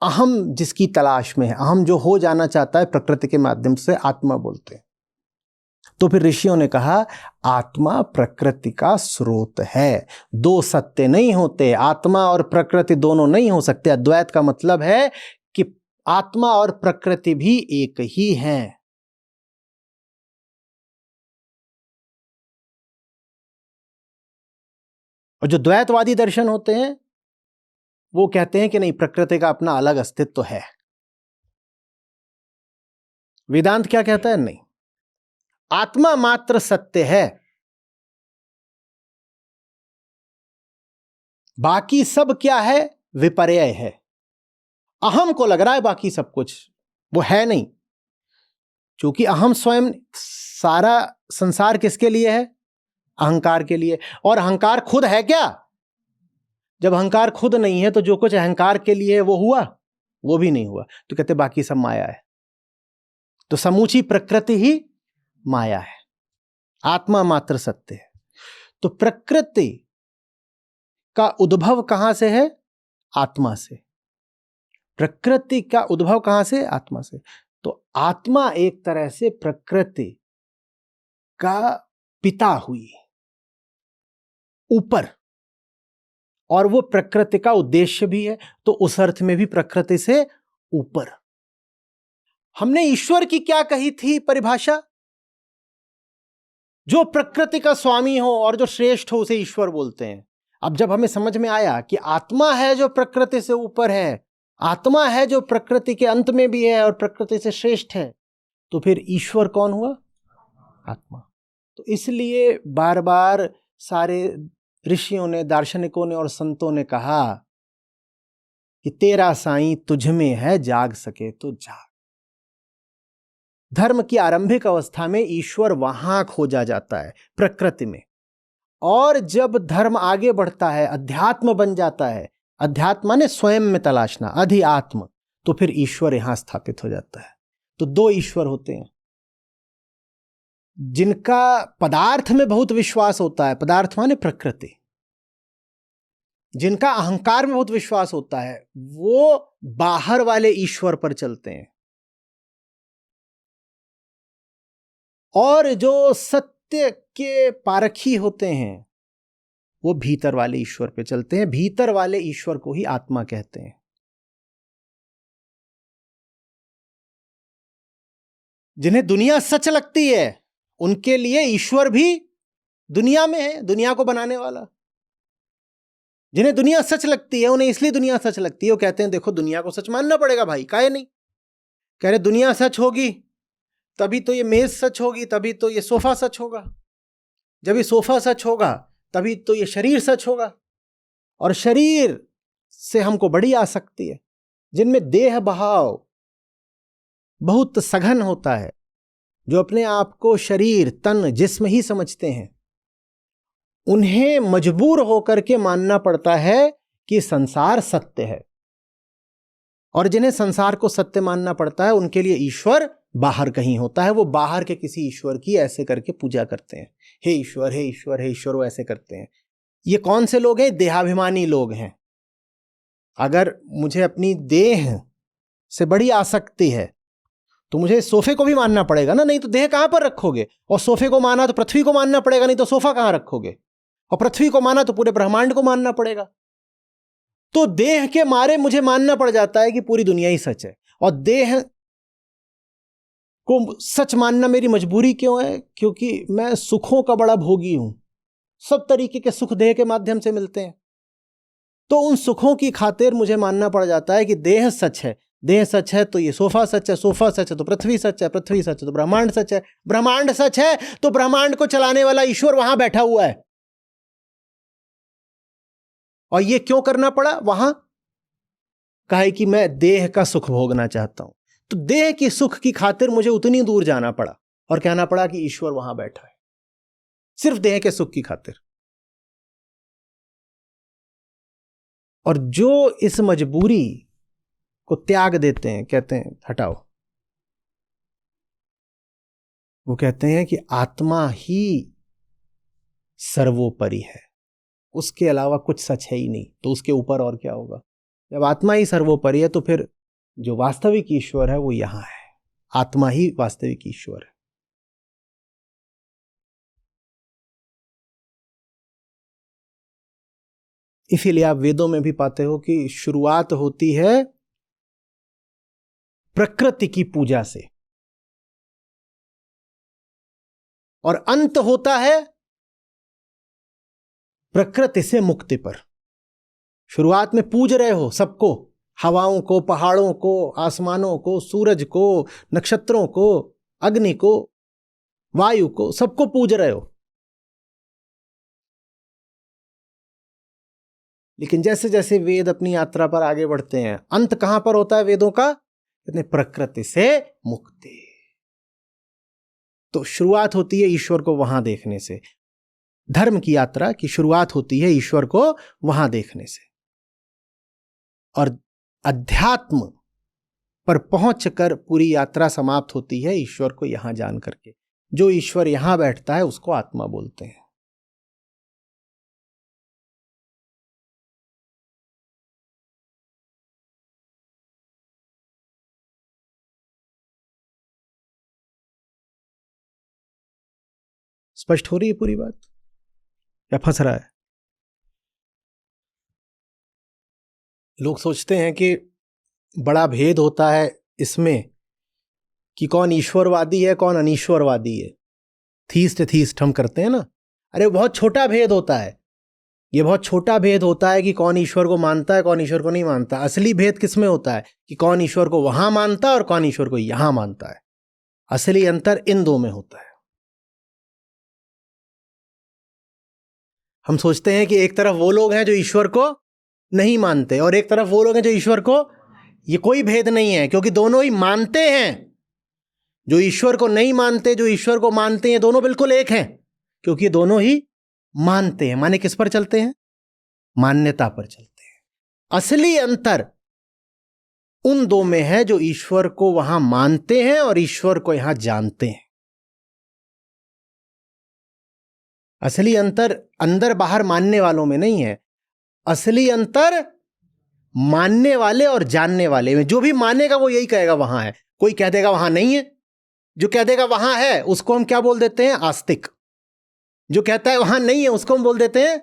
अहम जिसकी तलाश में है, अहम जो हो जाना चाहता है, प्रकृति के माध्यम से आत्मा बोलते हैं। तो फिर ऋषियों ने कहा आत्मा प्रकृति का स्रोत है। दो सत्य नहीं होते, आत्मा और प्रकृति दोनों नहीं हो सकते। अद्वैत का मतलब है कि आत्मा और प्रकृति भी एक ही हैं। और जो द्वैतवादी दर्शन होते हैं वो कहते हैं कि नहीं, प्रकृति का अपना अलग अस्तित्व है। वेदांत क्या कहता है? नहीं, आत्मा मात्र सत्य है, बाकी सब क्या है? विपर्य है। अहम को लग रहा है बाकी सब कुछ, वो है नहीं। क्योंकि अहम स्वयं, सारा संसार किसके लिए है? अहंकार के लिए। और अहंकार खुद है क्या? जब अहंकार खुद नहीं है तो जो कुछ अहंकार के लिए है वो हुआ? वो भी नहीं हुआ। तो कहते बाकी सब माया है। तो समूची प्रकृति ही माया है, आत्मा मात्र सत्य है। तो प्रकृति का उद्भव कहां से है? आत्मा से। प्रकृति का उद्भव कहां से? आत्मा से। तो आत्मा एक तरह से प्रकृति का पिता हुई ऊपर, और वो प्रकृति का उद्देश्य भी है। तो उस अर्थ में भी प्रकृति से ऊपर। हमने ईश्वर की क्या कही थी परिभाषा? जो प्रकृति का स्वामी हो और जो श्रेष्ठ हो उसे ईश्वर बोलते हैं। अब जब हमें समझ में आया कि आत्मा है जो प्रकृति से ऊपर है, आत्मा है जो प्रकृति के अंत में भी है और प्रकृति से श्रेष्ठ है, तो फिर ईश्वर कौन हुआ? आत्मा। तो इसलिए बार बार सारे ऋषियों ने, दार्शनिकों ने और संतों ने कहा कि तेरा साईं तुझ में है, जाग सके तो जाग। धर्म की आरंभिक अवस्था में ईश्वर वहां खोजा जाता है, प्रकृति में। और जब धर्म आगे बढ़ता है, अध्यात्म बन जाता है, अध्यात्म माने स्वयं में तलाशना, अधिआत्म, तो फिर ईश्वर यहां स्थापित हो जाता है। तो दो ईश्वर होते हैं। जिनका पदार्थ में बहुत विश्वास होता है, पदार्थ माने प्रकृति, जिनका अहंकार में बहुत विश्वास होता है, वो बाहर वाले ईश्वर पर चलते हैं। और जो सत्य के पारखी होते हैं वो भीतर वाले ईश्वर पे चलते हैं। भीतर वाले ईश्वर को ही आत्मा कहते हैं। जिन्हें दुनिया सच लगती है उनके लिए ईश्वर भी दुनिया में है, दुनिया को बनाने वाला। जिन्हें दुनिया सच लगती है उन्हें इसलिए दुनिया सच लगती है, वो कहते हैं देखो दुनिया को सच मानना पड़ेगा भाई, काहे नहीं। कह रहे दुनिया सच होगी तभी तो ये मेज सच होगी, तभी तो ये सोफा सच होगा, जब ये सोफा सच होगा तभी तो ये शरीर सच होगा। और शरीर से हमको बड़ी आसक्ति है। जिनमें देह भाव बहुत सघन होता है, जो अपने आप को शरीर तन जिस्म ही समझते हैं, उन्हें मजबूर होकर के मानना पड़ता है कि संसार सत्य है। और जिन्हें संसार को सत्य मानना पड़ता है उनके लिए ईश्वर बाहर कहीं होता है। वो बाहर के किसी ईश्वर की ऐसे करके पूजा करते हैं, हे ईश्वर हे ईश्वर हे ईश्वर, वो ऐसे करते हैं। ये कौन से लोग हैं? देहाभिमानी लोग हैं। अगर मुझे अपनी देह से बड़ी आसक्ति है तो मुझे सोफे को भी मानना पड़ेगा ना, नहीं तो देह कहां पर रखोगे। और सोफे को माना तो पृथ्वी को मानना पड़ेगा, नहीं तो सोफा कहां रखोगे। और पृथ्वी को माना तो पूरे ब्रह्मांड को मानना पड़ेगा। तो देह के मारे मुझे मानना पड़ जाता है कि पूरी दुनिया ही सच है। और देह को सच मानना मेरी मजबूरी क्यों है? क्योंकि मैं सुखों का बड़ा भोगी हूं। सब तरीके के सुख देह के माध्यम से मिलते हैं। तो उन सुखों की खातिर मुझे मानना पड़ जाता है कि देह सच है। देह सच है तो ये सोफा सच है, सोफा सच है तो पृथ्वी सच है, पृथ्वी सच है तो ब्रह्मांड सच है, ब्रह्मांड सच है तो ब्रह्मांड को चलाने वाला ईश्वर वहां बैठा हुआ है। और ये क्यों करना पड़ा? वहां कहे कि मैं देह का सुख भोगना चाहता हूं। तो देह की सुख की खातिर मुझे उतनी दूर जाना पड़ा और कहना पड़ा कि ईश्वर वहां बैठा है, सिर्फ देह के सुख की खातिर। और जो इस मजबूरी को त्याग देते हैं, कहते हैं हटाओ, वो कहते हैं कि आत्मा ही सर्वोपरि है, उसके अलावा कुछ सच है ही नहीं, तो उसके ऊपर और क्या होगा। जब आत्मा ही सर्वोपरि है तो फिर जो वास्तविक ईश्वर है वो यहां है। आत्मा ही वास्तविक ईश्वर है। इसीलिए आप वेदों में भी पाते हो कि शुरुआत होती है प्रकृति की पूजा से और अंत होता है प्रकृति से मुक्ति पर। शुरुआत में पूज रहे हो सबको, हवाओं को, पहाड़ों को, आसमानों को, सूरज को, नक्षत्रों को, अग्नि को, वायु को, सबको पूज रहे हो। लेकिन जैसे जैसे वेद अपनी यात्रा पर आगे बढ़ते हैं, अंत कहां पर होता है वेदों का? इतने प्रकृति से मुक्ति। तो शुरुआत होती है ईश्वर को वहां देखने से। धर्म की यात्रा की शुरुआत होती है ईश्वर को वहां देखने से, और अध्यात्म पर पहुंचकर पूरी यात्रा समाप्त होती है ईश्वर को यहां जान करके। जो ईश्वर यहां बैठता है उसको आत्मा बोलते हैं। स्पष्ट हो रही है पूरी बात या फंस रहा है? लोग सोचते हैं कि बड़ा भेद होता है इसमें कि कौन ईश्वरवादी है कौन अनीश्वरवादी है। थीस्ट हम करते हैं ना। अरे बहुत छोटा भेद होता है। ये बहुत छोटा भेद होता है कि कौन ईश्वर को मानता है कौन ईश्वर को नहीं मानता। असली भेद किसमें होता है कि कौन ईश्वर को वहां मानता है और कौन ईश्वर को यहां मानता है। असली अंतर इन दो में होता है। हम सोचते हैं कि एक तरफ वो लोग हैं जो ईश्वर को नहीं मानते और एक तरफ वो लोग हैं जो ईश्वर को, ये कोई भेद नहीं है क्योंकि दोनों ही मानते हैं। जो ईश्वर को नहीं मानते, जो ईश्वर को मानते हैं, दोनों बिल्कुल एक हैं क्योंकि दोनों ही मानते हैं। माने किस पर चलते हैं? मान्यता पर चलते हैं। असली अंतर उन दो में है जो ईश्वर को वहां मानते हैं और ईश्वर को यहां जानते हैं। असली अंतर अंदर बाहर मानने वालों में नहीं है। असली अंतर मानने वाले और जानने वाले में। जो भी मानेगा वो यही कहेगा वहां है, कोई कह देगा वहां नहीं है। जो कह देगा वहां है उसको हम क्या बोल देते हैं? आस्तिक। जो कहता है वहां नहीं है उसको हम बोल देते हैं,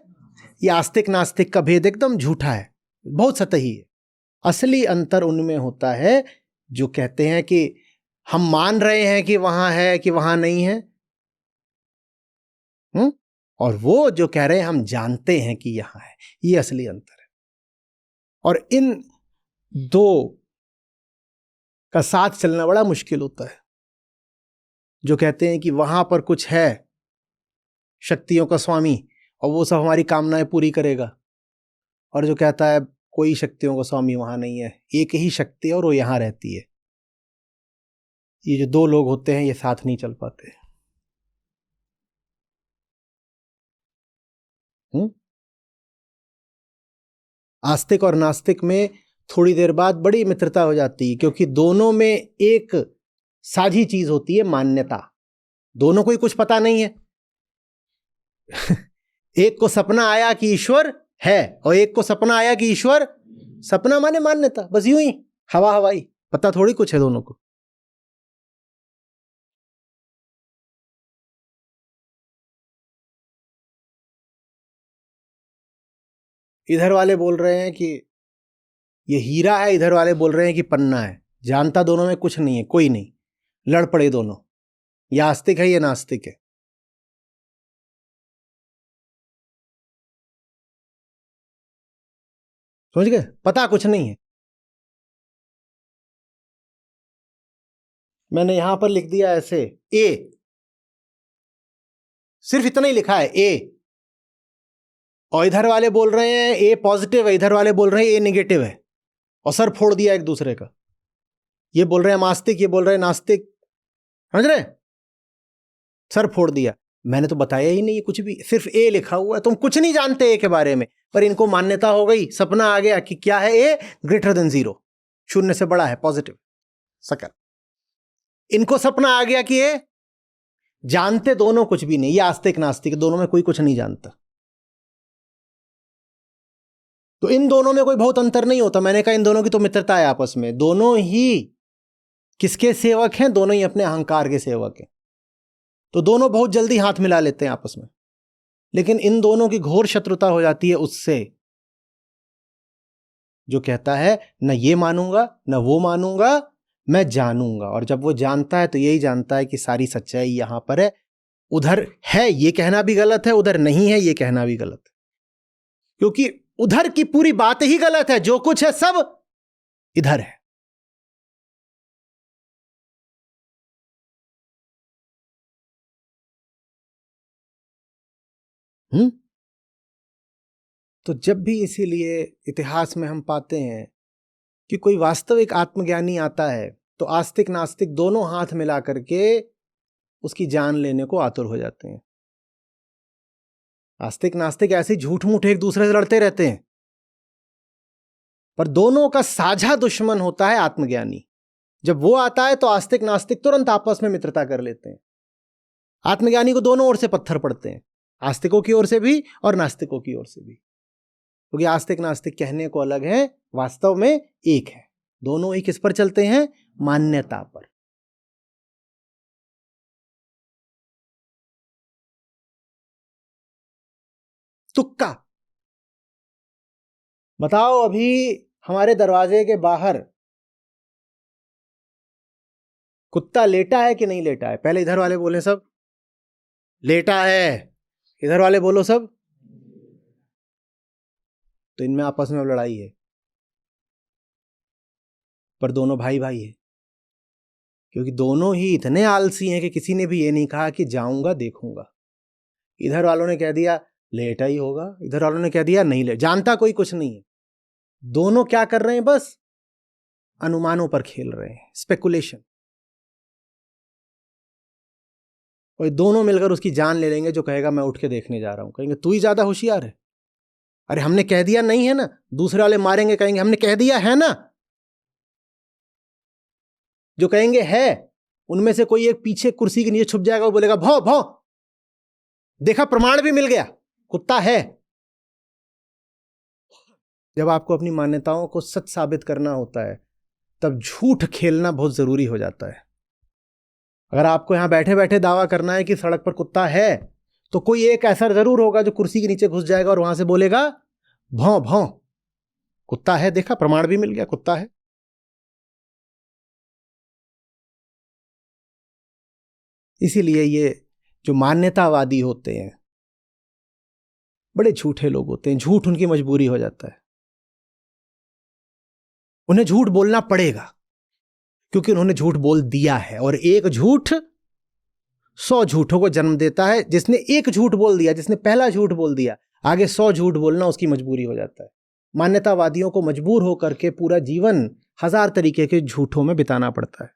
ये आस्तिक नास्तिक का भेद एकदम झूठा है, बहुत सतही है। असली अंतर उनमें होता है जो कहते हैं कि हम मान रहे हैं कि वहां है कि वहां नहीं है, और वो जो कह रहे हैं हम जानते हैं कि यहां है। ये असली अंतर है। और इन दो का साथ चलना बड़ा मुश्किल होता है। जो कहते हैं कि वहां पर कुछ है, शक्तियों का स्वामी, और वो सब हमारी कामनाएं पूरी करेगा, और जो कहता है कोई शक्तियों का स्वामी वहां नहीं है, एक ही शक्ति है और वो यहां रहती है। ये जो दो लोग होते हैं ये साथ नहीं चल पाते। आस्तिक और नास्तिक में थोड़ी देर बाद बड़ी मित्रता हो जाती है, क्योंकि दोनों में एक साझी चीज होती है, मान्यता। दोनों को ही कुछ पता नहीं है। एक को सपना आया कि ईश्वर है, और एक को सपना आया कि ईश्वर, सपना माने मान्यता, बस यूं ही हवा हवाई, पता थोड़ी कुछ है दोनों को। इधर वाले बोल रहे हैं कि ये हीरा है, इधर वाले बोल रहे हैं कि पन्ना है। जानता दोनों में कुछ नहीं है, कोई नहीं, लड़ पड़े दोनों। ये आस्तिक है, ये नास्तिक है। समझ गए? पता कुछ नहीं है। मैंने यहां पर लिख दिया ऐसे, ए, सिर्फ इतना ही लिखा है ए, और इधर वाले बोल रहे हैं ए पॉजिटिव है, इधर वाले बोल रहे हैं ए नेगेटिव है, और सर फोड़ दिया एक दूसरे का। ये बोल रहे हैं आस्तिक, ये बोल रहे हैं नास्तिक। समझ रहे? सर फोड़ दिया। मैंने तो बताया ही नहीं है कुछ भी, सिर्फ ए लिखा हुआ है। तुम कुछ नहीं जानते ए के बारे में, पर इनको मान्यता हो गई, सपना आ गया कि क्या है ए, ग्रेटर देन 0, शून्य से बड़ा है, पॉजिटिव सकल। इनको सपना आ गया कि ए, जानते दोनों कुछ भी नहीं। ये आस्तिक नास्तिक, दोनों में कोई कुछ नहीं जानता। तो इन दोनों में कोई बहुत अंतर नहीं होता। मैंने कहा इन दोनों की तो मित्रता है आपस में। दोनों ही किसके सेवक हैं? दोनों ही अपने अहंकार के सेवक हैं। तो दोनों बहुत जल्दी हाथ मिला लेते हैं आपस में। लेकिन इन दोनों की घोर शत्रुता हो जाती है उससे जो कहता है न ये मानूंगा न वो मानूंगा, मैं जानूंगा। और जब वो जानता है तो यही जानता है कि सारी सच्चाई यहां पर है। उधर है ये कहना भी गलत है, उधर नहीं है ये कहना भी गलत है, क्योंकि उधर की पूरी बात ही गलत है। जो कुछ है सब इधर है। तो जब भी इसीलिए इतिहास में हम पाते हैं कि कोई वास्तविक आत्मज्ञानी आता है तो आस्तिक नास्तिक दोनों हाथ मिला करके उसकी जान लेने को आतुर हो जाते हैं। आस्तिक नास्तिक ऐसे झूठ मूठ एक दूसरे से लड़ते रहते हैं, पर दोनों का साझा दुश्मन होता है आत्मज्ञानी। जब वो आता है तो आस्तिक नास्तिक तुरंत आपस में मित्रता कर लेते हैं। आत्मज्ञानी को दोनों ओर से पत्थर पड़ते हैं, आस्तिकों की ओर से भी और नास्तिकों की ओर से भी, क्योंकि आस्तिक नास्तिक कहने को अलग है, वास्तव में एक है। दोनों ही किस पर चलते हैं? मान्यता पर। तुक्का बताओ, अभी हमारे दरवाजे के बाहर कुत्ता लेटा है कि नहीं लेटा है? पहले इधर वाले बोले सब लेटा है, इधर वाले बोलो सब। तो इनमें आपस में अब लड़ाई है, पर दोनों भाई भाई है, क्योंकि दोनों ही इतने आलसी हैं कि किसी ने भी ये नहीं कहा कि जाऊंगा देखूंगा। इधर वालों ने कह दिया लेटा ही होगा, इधर वालों ने कह दिया नहीं ले, जानता कोई कुछ नहीं है। दोनों क्या कर रहे हैं? बस अनुमानों पर खेल रहे हैं, स्पेकुलेशन। और दोनों मिलकर उसकी जान ले लेंगे। जो कहेगा मैं उठ के देखने जा रहा हूं, कहेंगे तू ही ज्यादा होशियार है। अरे हमने कह दिया नहीं है ना। दूसरे वाले मारेंगे, कहेंगे हमने कह दिया है ना। जो कहेंगे है, उनमें से कोई एक पीछे कुर्सी के नीचे छुप जाएगा, वो बोलेगा भौ भौ, देखा प्रमाण भी मिल गया, कुत्ता है। जब आपको अपनी मान्यताओं को सच साबित करना होता है तब झूठ खेलना बहुत जरूरी हो जाता है। अगर आपको यहां बैठे बैठे दावा करना है कि सड़क पर कुत्ता है, तो कोई एक ऐसा जरूर होगा जो कुर्सी के नीचे घुस जाएगा और वहां से बोलेगा भौं भौं, कुत्ता है, देखा, प्रमाण भी मिल गया, कुत्ता है। इसीलिए ये जो मान्यतावादी होते हैं बड़े झूठे लोग होते हैं, झूठ उनकी मजबूरी हो जाता है। उन्हें झूठ बोलना पड़ेगा क्योंकि उन्होंने झूठ बोल दिया है, और एक झूठ 100 झूठों को जन्म देता है। जिसने एक झूठ बोल दिया, जिसने पहला झूठ बोल दिया, आगे 100 झूठ बोलना उसकी मजबूरी हो जाता है। मान्यतावादियों को मजबूर होकर के पूरा जीवन 1000 तरीके के झूठों में बिताना पड़ता है।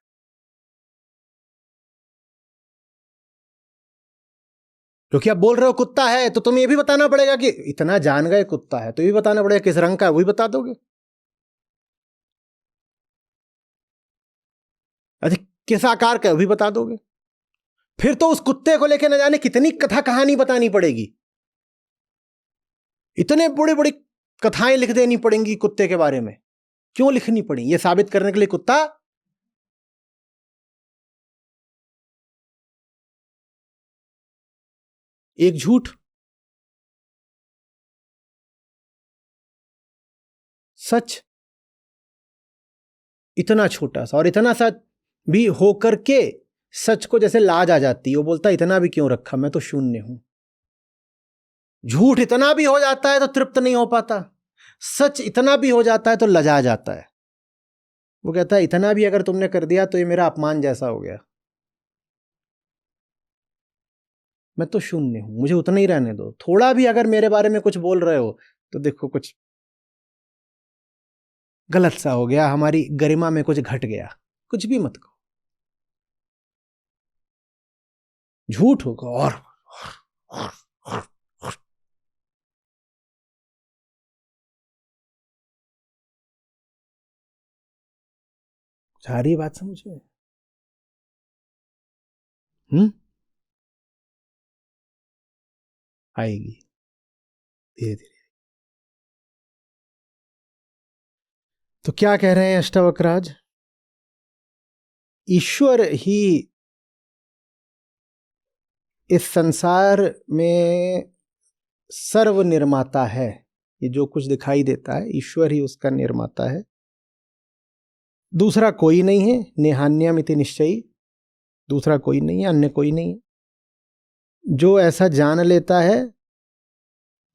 क्योंकि आप बोल रहे हो कुत्ता है, तो तुम्हें यह भी बताना पड़ेगा कि इतना जान गए कुत्ता है, तो ये भी बताना पड़ेगा किस रंग का है, वही बता दोगे। अच्छा, किस आकार का है, वही बता दोगे। फिर तो उस कुत्ते को लेकर न जाने कितनी कथा कहानी बतानी पड़ेगी, इतने बड़ी बड़ी कथाएं लिख देनी पड़ेंगी कुत्ते के बारे में। क्यों लिखनी पड़ी? यह साबित करने के लिए कुत्ता एक झूठ, सच इतना छोटा सा, और इतना सा भी होकर के सच को जैसे लाज आ जाती है। वो बोलता है इतना भी क्यों रखा, मैं तो शून्य हूं। झूठ इतना भी हो जाता है तो तृप्त नहीं हो पाता, सच इतना भी हो जाता है तो लजा जाता है। वो कहता है इतना भी अगर तुमने कर दिया तो ये मेरा अपमान जैसा हो गया, मैं तो शून्य हूं, मुझे उतना ही रहने दो। थोड़ा भी अगर मेरे बारे में कुछ बोल रहे हो तो देखो कुछ गलत सा हो गया, हमारी गरिमा में कुछ घट गया, कुछ भी मत कहो। झूठ होगा और सारी बात समझे। आएगी धीरे धीरे। तो क्या कह रहे हैं अष्टावक्राज? ईश्वर ही इस संसार में सर्व निर्माता है। ये जो कुछ दिखाई देता है ईश्वर ही उसका निर्माता है, दूसरा कोई नहीं है। नेहान्यमिति निश्चयी, दूसरा कोई नहीं है, अन्य कोई नहीं है। जो ऐसा जान लेता है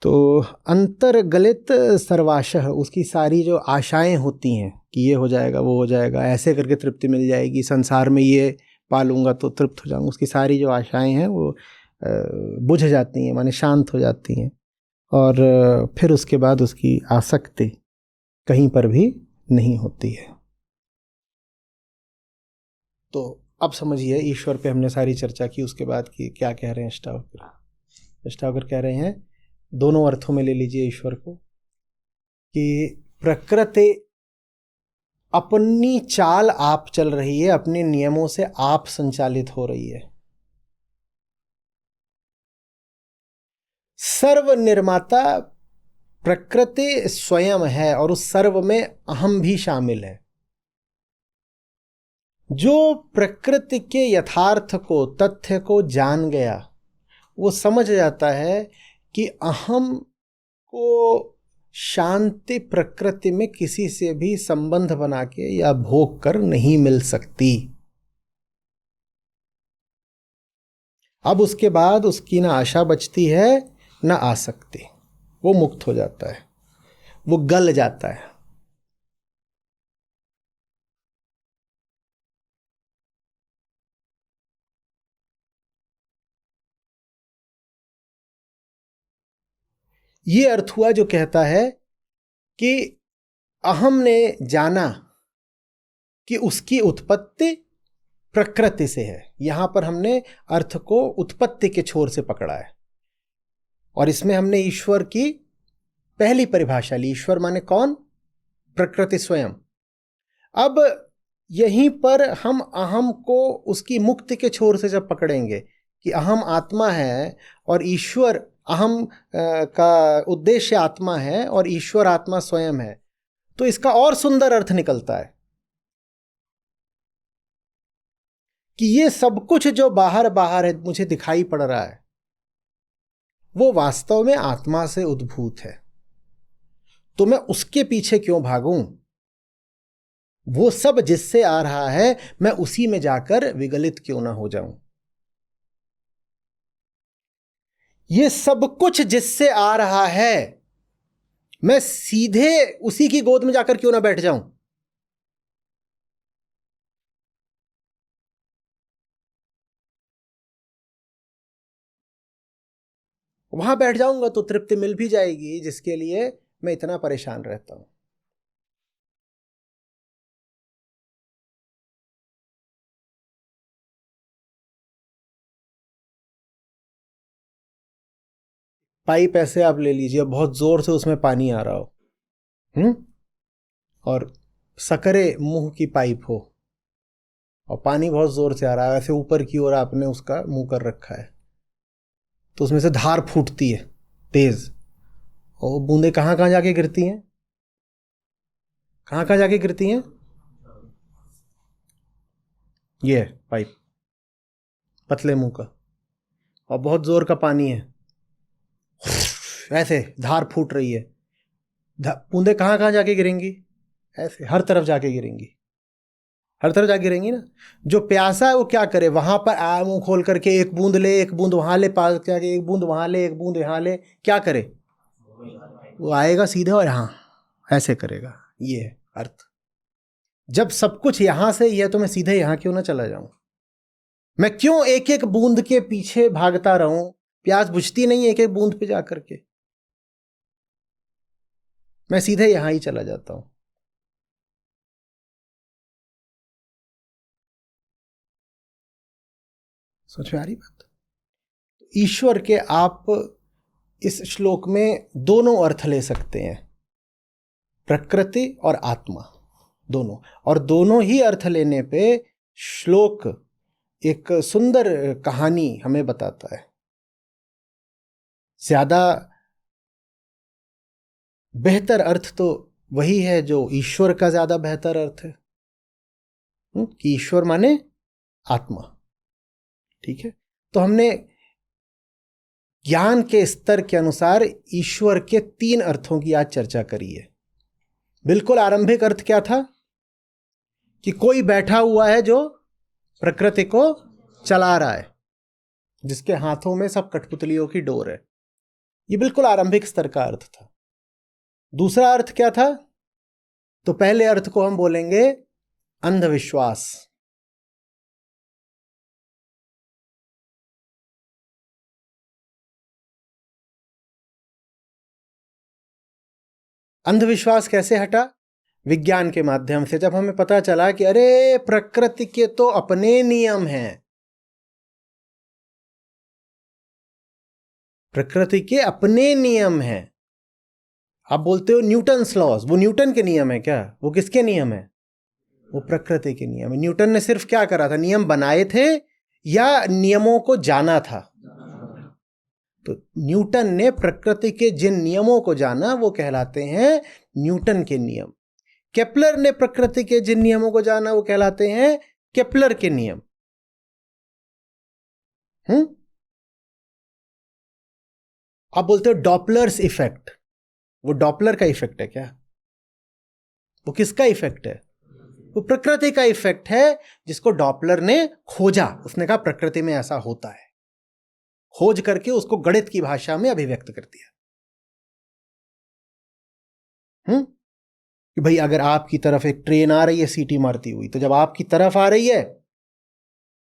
तो अंतर्गलित सर्वाशः, उसकी सारी जो आशाएं होती हैं कि ये हो जाएगा वो हो जाएगा, ऐसे करके तृप्ति मिल जाएगी, संसार में ये पालूंगा तो तृप्त हो जाऊंगा, उसकी सारी जो आशाएं हैं वो बुझ जाती हैं, माने शांत हो जाती हैं, और फिर उसके बाद उसकी आसक्ति कहीं पर भी नहीं होती है। तो अब समझिए ईश्वर पे हमने सारी चर्चा की, उसके बाद की क्या कह रहे हैं अष्टावक्र? अष्टावक्र कह रहे हैं, दोनों अर्थों में ले लीजिए ईश्वर को, कि प्रकृति अपनी चाल आप चल रही है, अपने नियमों से आप संचालित हो रही है। सर्व निर्माता प्रकृति स्वयं है, और उस सर्व में अहम भी शामिल है। जो प्रकृति के यथार्थ को, तथ्य को जान गया, वो समझ जाता है कि अहम को शांति प्रकृति में किसी से भी संबंध बना के या भोग कर नहीं मिल सकती। अब उसके बाद उसकी ना आशा बचती है ना आसक्ति, वो मुक्त हो जाता है, वो गल जाता है। ये अर्थ हुआ जो कहता है कि अहम ने जाना कि उसकी उत्पत्ति प्रकृति से है। यहां पर हमने अर्थ को उत्पत्ति के छोर से पकड़ा है, और इसमें हमने ईश्वर की पहली परिभाषा ली। ईश्वर माने कौन? प्रकृति स्वयं। अब यहीं पर हम अहम को उसकी मुक्ति के छोर से जब पकड़ेंगे कि अहम आत्मा है और ईश्वर, अहम का उद्देश्य आत्मा है और ईश्वर आत्मा स्वयं है, तो इसका और सुंदर अर्थ निकलता है कि ये सब कुछ जो बाहर बाहर है मुझे दिखाई पड़ रहा है, वो वास्तव में आत्मा से उद्भूत है। तो मैं उसके पीछे क्यों भागूं? वो सब जिससे आ रहा है मैं उसी में जाकर विगलित क्यों ना हो जाऊं? ये सब कुछ जिससे आ रहा है मैं सीधे उसी की गोद में जाकर क्यों ना बैठ जाऊं? वहां बैठ जाऊंगा तो तृप्ति मिल भी जाएगी, जिसके लिए मैं इतना परेशान रहता हूं। पाइप ऐसे आप ले लीजिए, बहुत जोर से उसमें पानी आ रहा हो, और सकरे मुंह की पाइप हो और पानी बहुत जोर से आ रहा है, ऐसे ऊपर की ओर आपने उसका मुंह कर रखा है, तो उसमें से धार फूटती है तेज, और बूंदें कहां कहां जाके गिरती हैं? कहां कहां जाके गिरती हैं? ये है पाइप, पतले मुंह का, और बहुत जोर का पानी है, ऐसे धार फूट रही है। बूंदें कहां कहां जाके गिरेंगी? ऐसे हर तरफ जाके गिरेंगी, हर तरफ जाके गिरेंगी ना। जो प्यासा है वो क्या करे, वहां पर मुंह खोल करके एक बूंद ले, एक बूंद वहां ले, पास जाके एक बूंद वहां ले, एक बूंद यहां ले, क्या करे? वो आएगा सीधे और हाँ ऐसे करेगा। ये है अर्थ। जब सब कुछ यहां से ही है तो मैं सीधे यहां क्यों ना चला जाऊं? मैं क्यों एक एक बूंद के पीछे भागता रहूं? प्यास बुझती नहीं एक एक बूंद पे जाकर के, मैं सीधे यहां ही चला जाता हूं। सोच में आ रही बात? ईश्वर के आप इस श्लोक में दोनों अर्थ ले सकते हैं, प्रकृति और आत्मा, दोनों। और दोनों ही अर्थ लेने पे श्लोक एक सुंदर कहानी हमें बताता है। ज्यादा बेहतर अर्थ तो वही है जो ईश्वर का ज्यादा बेहतर अर्थ है, कि ईश्वर माने आत्मा। ठीक है, तो हमने ज्ञान के स्तर के अनुसार ईश्वर के 3 अर्थों की आज चर्चा करी है। बिल्कुल आरंभिक अर्थ क्या था? कि कोई बैठा हुआ है जो प्रकृति को चला रहा है, जिसके हाथों में सब कठपुतलियों की डोर है। ये बिल्कुल आरंभिक स्तर का अर्थ था। दूसरा अर्थ क्या था? तो पहले अर्थ को हम बोलेंगे अंधविश्वास। अंधविश्वास कैसे हटा? विज्ञान के माध्यम से। जब हमें पता चला कि अरे प्रकृति के तो अपने नियम हैं, प्रकृति के अपने नियम हैं। आप बोलते हो न्यूटन्स लॉज, वो न्यूटन के नियम है क्या? वो किसके नियम है? वो प्रकृति के नियम है। न्यूटन ने सिर्फ क्या करा था? नियम बनाए थे या नियमों को जाना था? तो न्यूटन ने प्रकृति के जिन नियमों को जाना वो कहलाते हैं न्यूटन के नियम। केपलर ने प्रकृति के जिन नियमों को जाना वो कहलाते हैं केपलर के नियम। आप बोलते हो डॉपलर्स इफेक्ट, वो डॉपलर का इफेक्ट है क्या? वो किसका इफेक्ट है? वो प्रकृति का इफेक्ट है, जिसको डॉपलर ने खोजा। उसने कहा प्रकृति में ऐसा होता है, खोज करके उसको गणित की भाषा में अभिव्यक्त कर दिया। कि भाई अगर आपकी तरफ एक ट्रेन आ रही है सीटी मारती हुई, तो जब आपकी तरफ आ रही है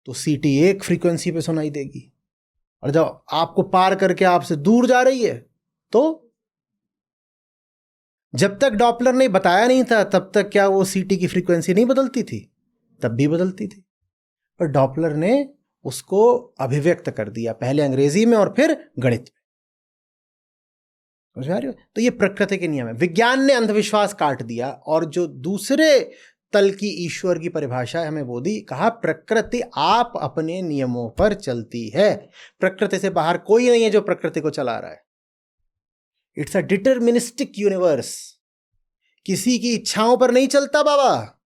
तो सीटी एक फ्रीक्वेंसी पे सुनाई देगी, और जब आपको पार करके आपसे दूर जा रही है तो जब तक डॉपलर ने बताया नहीं था तब तक क्या वो सीटी की फ्रीक्वेंसी नहीं बदलती थी? तब भी बदलती थी। पर डॉपलर ने उसको अभिव्यक्त कर दिया, पहले अंग्रेजी में और फिर गणित में। समझ आ रही हो? तो ये प्रकृति के नियम है। विज्ञान ने अंधविश्वास काट दिया, और जो दूसरे तल की ईश्वर की परिभाषा है हमें वो दी। कहा प्रकृति आप अपने नियमों पर चलती है, प्रकृति से बाहर कोई नहीं है जो प्रकृति को चला रहा है। It's a deterministic universe. किसी की इच्छाओं पर नहीं चलता बाबा,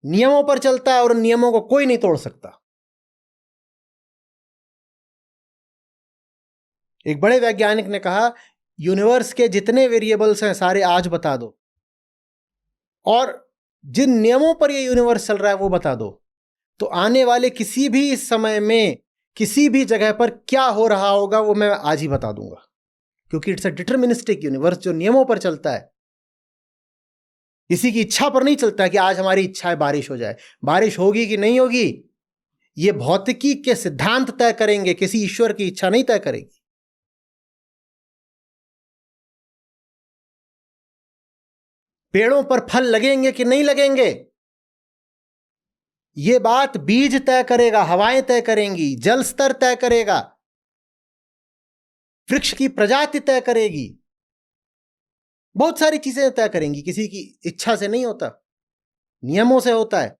नियमों पर चलता है, और नियमों को कोई नहीं तोड़ सकता। एक बड़े वैज्ञानिक ने कहा, यूनिवर्स के जितने वेरिएबल्स हैं सारे आज बता दो, और जिन नियमों पर ये यूनिवर्स चल रहा है वो बता दो, तो आने वाले किसी भी समय में किसी भी जगह पर क्या हो रहा होगा वो मैं आज ही बता दूंगा, क्योंकि इट्स अ डिटर्मिनिस्टिक यूनिवर्स जो नियमों पर चलता है। किसी की इच्छा पर नहीं चलता कि आज हमारी इच्छा है बारिश हो जाए। बारिश होगी कि नहीं होगी ये भौतिकी के सिद्धांत तय करेंगे, किसी ईश्वर की इच्छा नहीं तय करेगी। पेड़ों पर फल लगेंगे कि नहीं लगेंगे ये बात बीज तय करेगा, हवाएं तय करेंगी, जल स्तर तय करेगा, वृक्ष की प्रजाति तय करेगी, बहुत सारी चीजें तय करेंगी। किसी की इच्छा से नहीं होता, नियमों से होता है।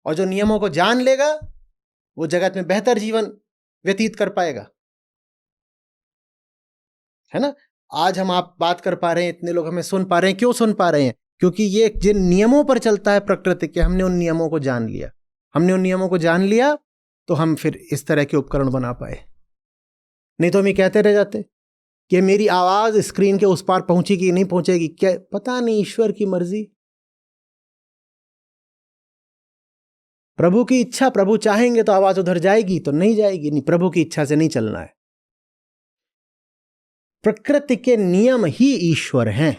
और जो नियमों को जान लेगा वो जगत में बेहतर जीवन व्यतीत कर पाएगा, है ना। आज हम आप बात कर पा रहे हैं, इतने लोग हमें सुन पा रहे हैं। क्यों सुन पा रहे हैं? क्योंकि ये जिन नियमों पर चलता है प्रकृति के, हमने उन नियमों को जान लिया। हमने उन नियमों को जान लिया तो हम फिर इस तरह के उपकरण बना पाए। नहीं तो हम ये कहते रह जाते कि मेरी आवाज स्क्रीन के उस पार पहुंची कि नहीं पहुंचेगी, क्या पता नहीं, ईश्वर की मर्जी, प्रभु की इच्छा। प्रभु चाहेंगे तो आवाज उधर जाएगी, तो नहीं जाएगी। नहीं, प्रभु की इच्छा से नहीं चलना है। प्रकृति के नियम ही ईश्वर हैं।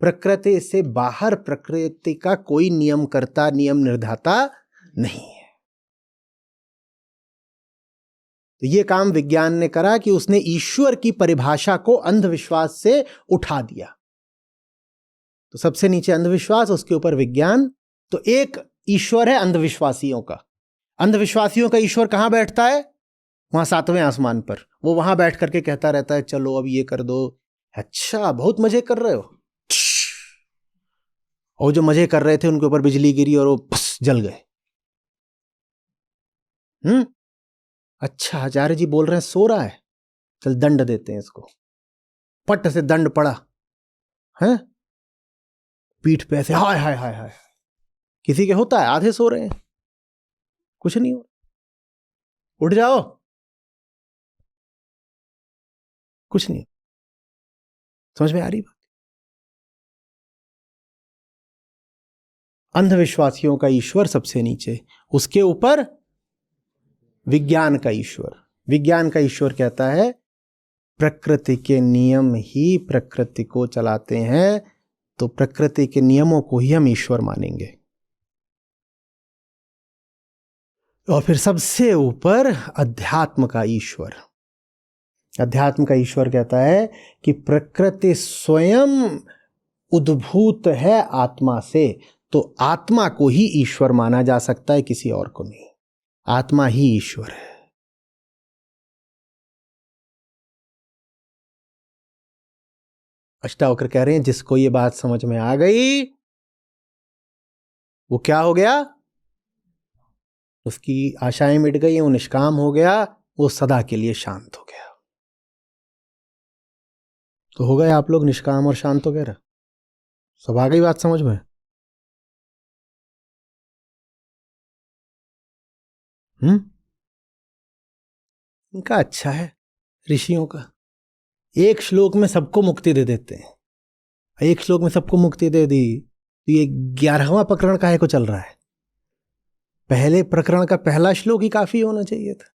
प्रकृति से बाहर प्रकृति का कोई नियम करता, नियम निर्धाता नहीं है। तो ये काम विज्ञान ने करा कि उसने ईश्वर की परिभाषा को अंधविश्वास से उठा दिया। तो सबसे नीचे अंधविश्वास, उसके ऊपर विज्ञान। तो एक ईश्वर है अंधविश्वासियों का। अंधविश्वासियों का ईश्वर कहां बैठता है? वहां 7वें आसमान पर। वो वहां बैठ करके कहता रहता है, चलो अब ये कर दो। अच्छा, बहुत मजे कर रहे हो। और जो मजे कर रहे थे उनके ऊपर बिजली गिरी और वो जल गए। अच्छा, आचार्य जी बोल रहे हैं सो रहा है, चल दंड देते हैं इसको। पट से दंड पड़ा है पीठ पे ऐसे, हाय हाय हाय हाय। किसी के होता है, आधे सो रहे हैं, कुछ नहीं हो, उठ जाओ, कुछ नहीं। समझ में आ रही बात? अंधविश्वासियों का ईश्वर सबसे नीचे, उसके ऊपर विज्ञान का ईश्वर। विज्ञान का ईश्वर कहता है प्रकृति के नियम ही प्रकृति को चलाते हैं, तो प्रकृति के नियमों को ही हम ईश्वर मानेंगे। और फिर सबसे ऊपर अध्यात्म का ईश्वर। अध्यात्म का ईश्वर कहता है कि प्रकृति स्वयं उद्भूत है आत्मा से, तो आत्मा को ही ईश्वर माना जा सकता है, किसी और को नहीं। आत्मा ही ईश्वर है। अष्टावक्र कह रहे हैं जिसको ये बात समझ में आ गई वो क्या हो गया? उसकी आशाएं मिट गई, वो निष्काम हो गया, वो सदा के लिए शांत हो गया। तो हो गए आप लोग निष्काम और शांत वगैरह? सब आ गई बात समझ में? इनका अच्छा है ऋषियों का, एक श्लोक में सबको मुक्ति दे देते हैं। एक श्लोक में सबको मुक्ति दे दी तो ये 11वां प्रकरण काहे को चल रहा है? पहले प्रकरण का पहला श्लोक ही काफी होना चाहिए था।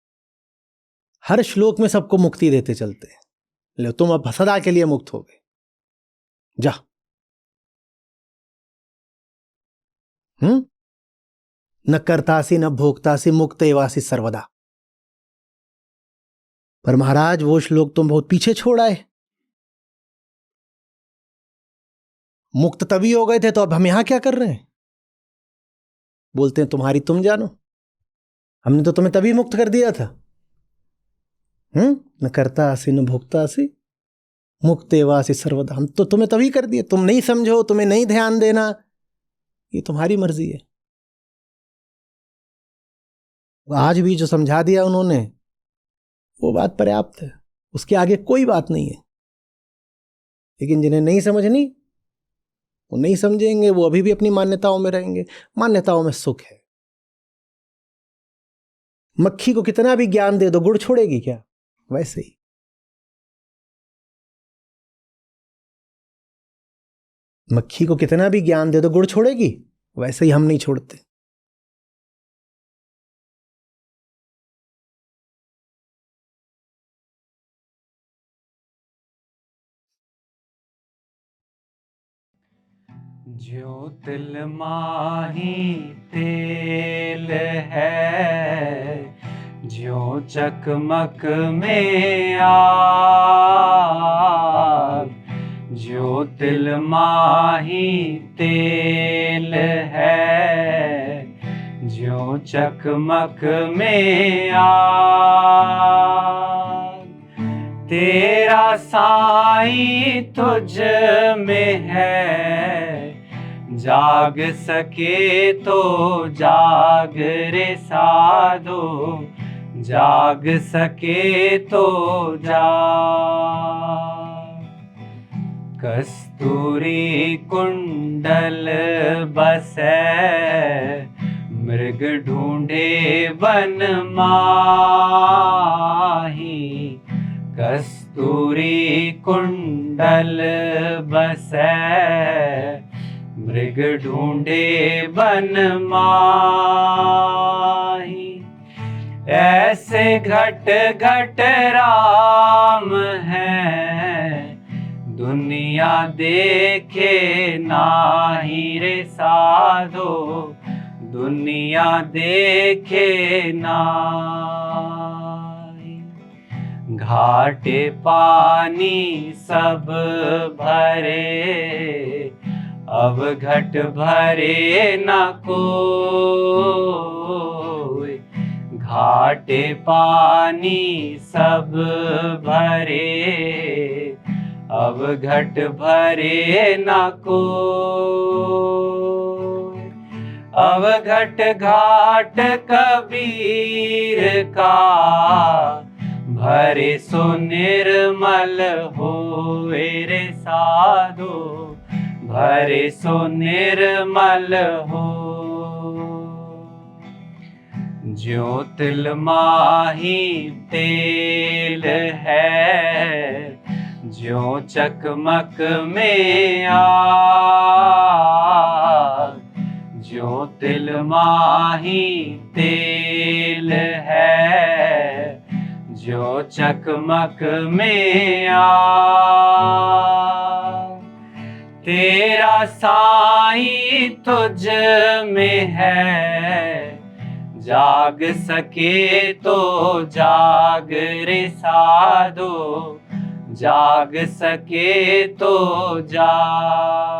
हर श्लोक में सबको मुक्ति देते चलते हैं। ले तुम अब सदा के लिए मुक्त हो गए, जा। न कर्तासी न भोक्तासी मुक्त एवासी सर्वदा। पर महाराज वो श्लोक तुम बहुत पीछे छोड़ आए। मुक्त तभी हो गए थे, तो अब हम यहां क्या कर रहे हैं? बोलते हैं तुम्हारी तुम जानो, हमने तो तुम्हें तभी मुक्त कर दिया था। न कर्तासी न भोक्तासी मुक्त एवासी सर्वदा। हम तो तुम्हें तभी कर दिए, तुम नहीं समझो, तुम्हें नहीं ध्यान देना, ये तुम्हारी मर्जी है। आज भी जो समझा दिया उन्होंने वो बात पर्याप्त है, उसके आगे कोई बात नहीं है। लेकिन जिन्हें नहीं समझनी वो नहीं समझेंगे, वो अभी भी अपनी मान्यताओं में रहेंगे। मान्यताओं में सुख है। मक्खी को कितना भी ज्ञान दे दो, गुड़ छोड़ेगी क्या? वैसे ही मक्खी को कितना भी ज्ञान दे दो गुड़ छोड़ेगी, वैसे ही हम नहीं छोड़ते। जो तिल माही तेल है, जो चकमक में आग, जो तिल माही तेल है, जो चकमक में आग, तेरा साईं तुझ में है, जाग सके तो जाग रे साधो, जाग सके तो जाग। कस्तूरी कुंडल बसै, मृग ढूंढे बन माही, कस्तूरी कुंडल बसै, मृग ढूंढे बन माही। ऐसे घट घट राम है, दुनिया देखे नाही रे साधो, दुनिया देखे नाही। घाटे पानी सब भरे, अब घट भरे न कोई, घाटे पानी सब भरे, अब घट भरे न कोई। अब घट घाट कबीर का, भरे सो निर्मल होए रे साधो, भरे सो निर्मल हो। ज्यों तिल माही तेल है, ज्यों चकमक में आग, ज्यों तिल माही तेल है, ज्यों चकमक में आग। तेरा साईं तुझ में है, जाग सके तो जाग रे साधो, जाग सके तो जाग।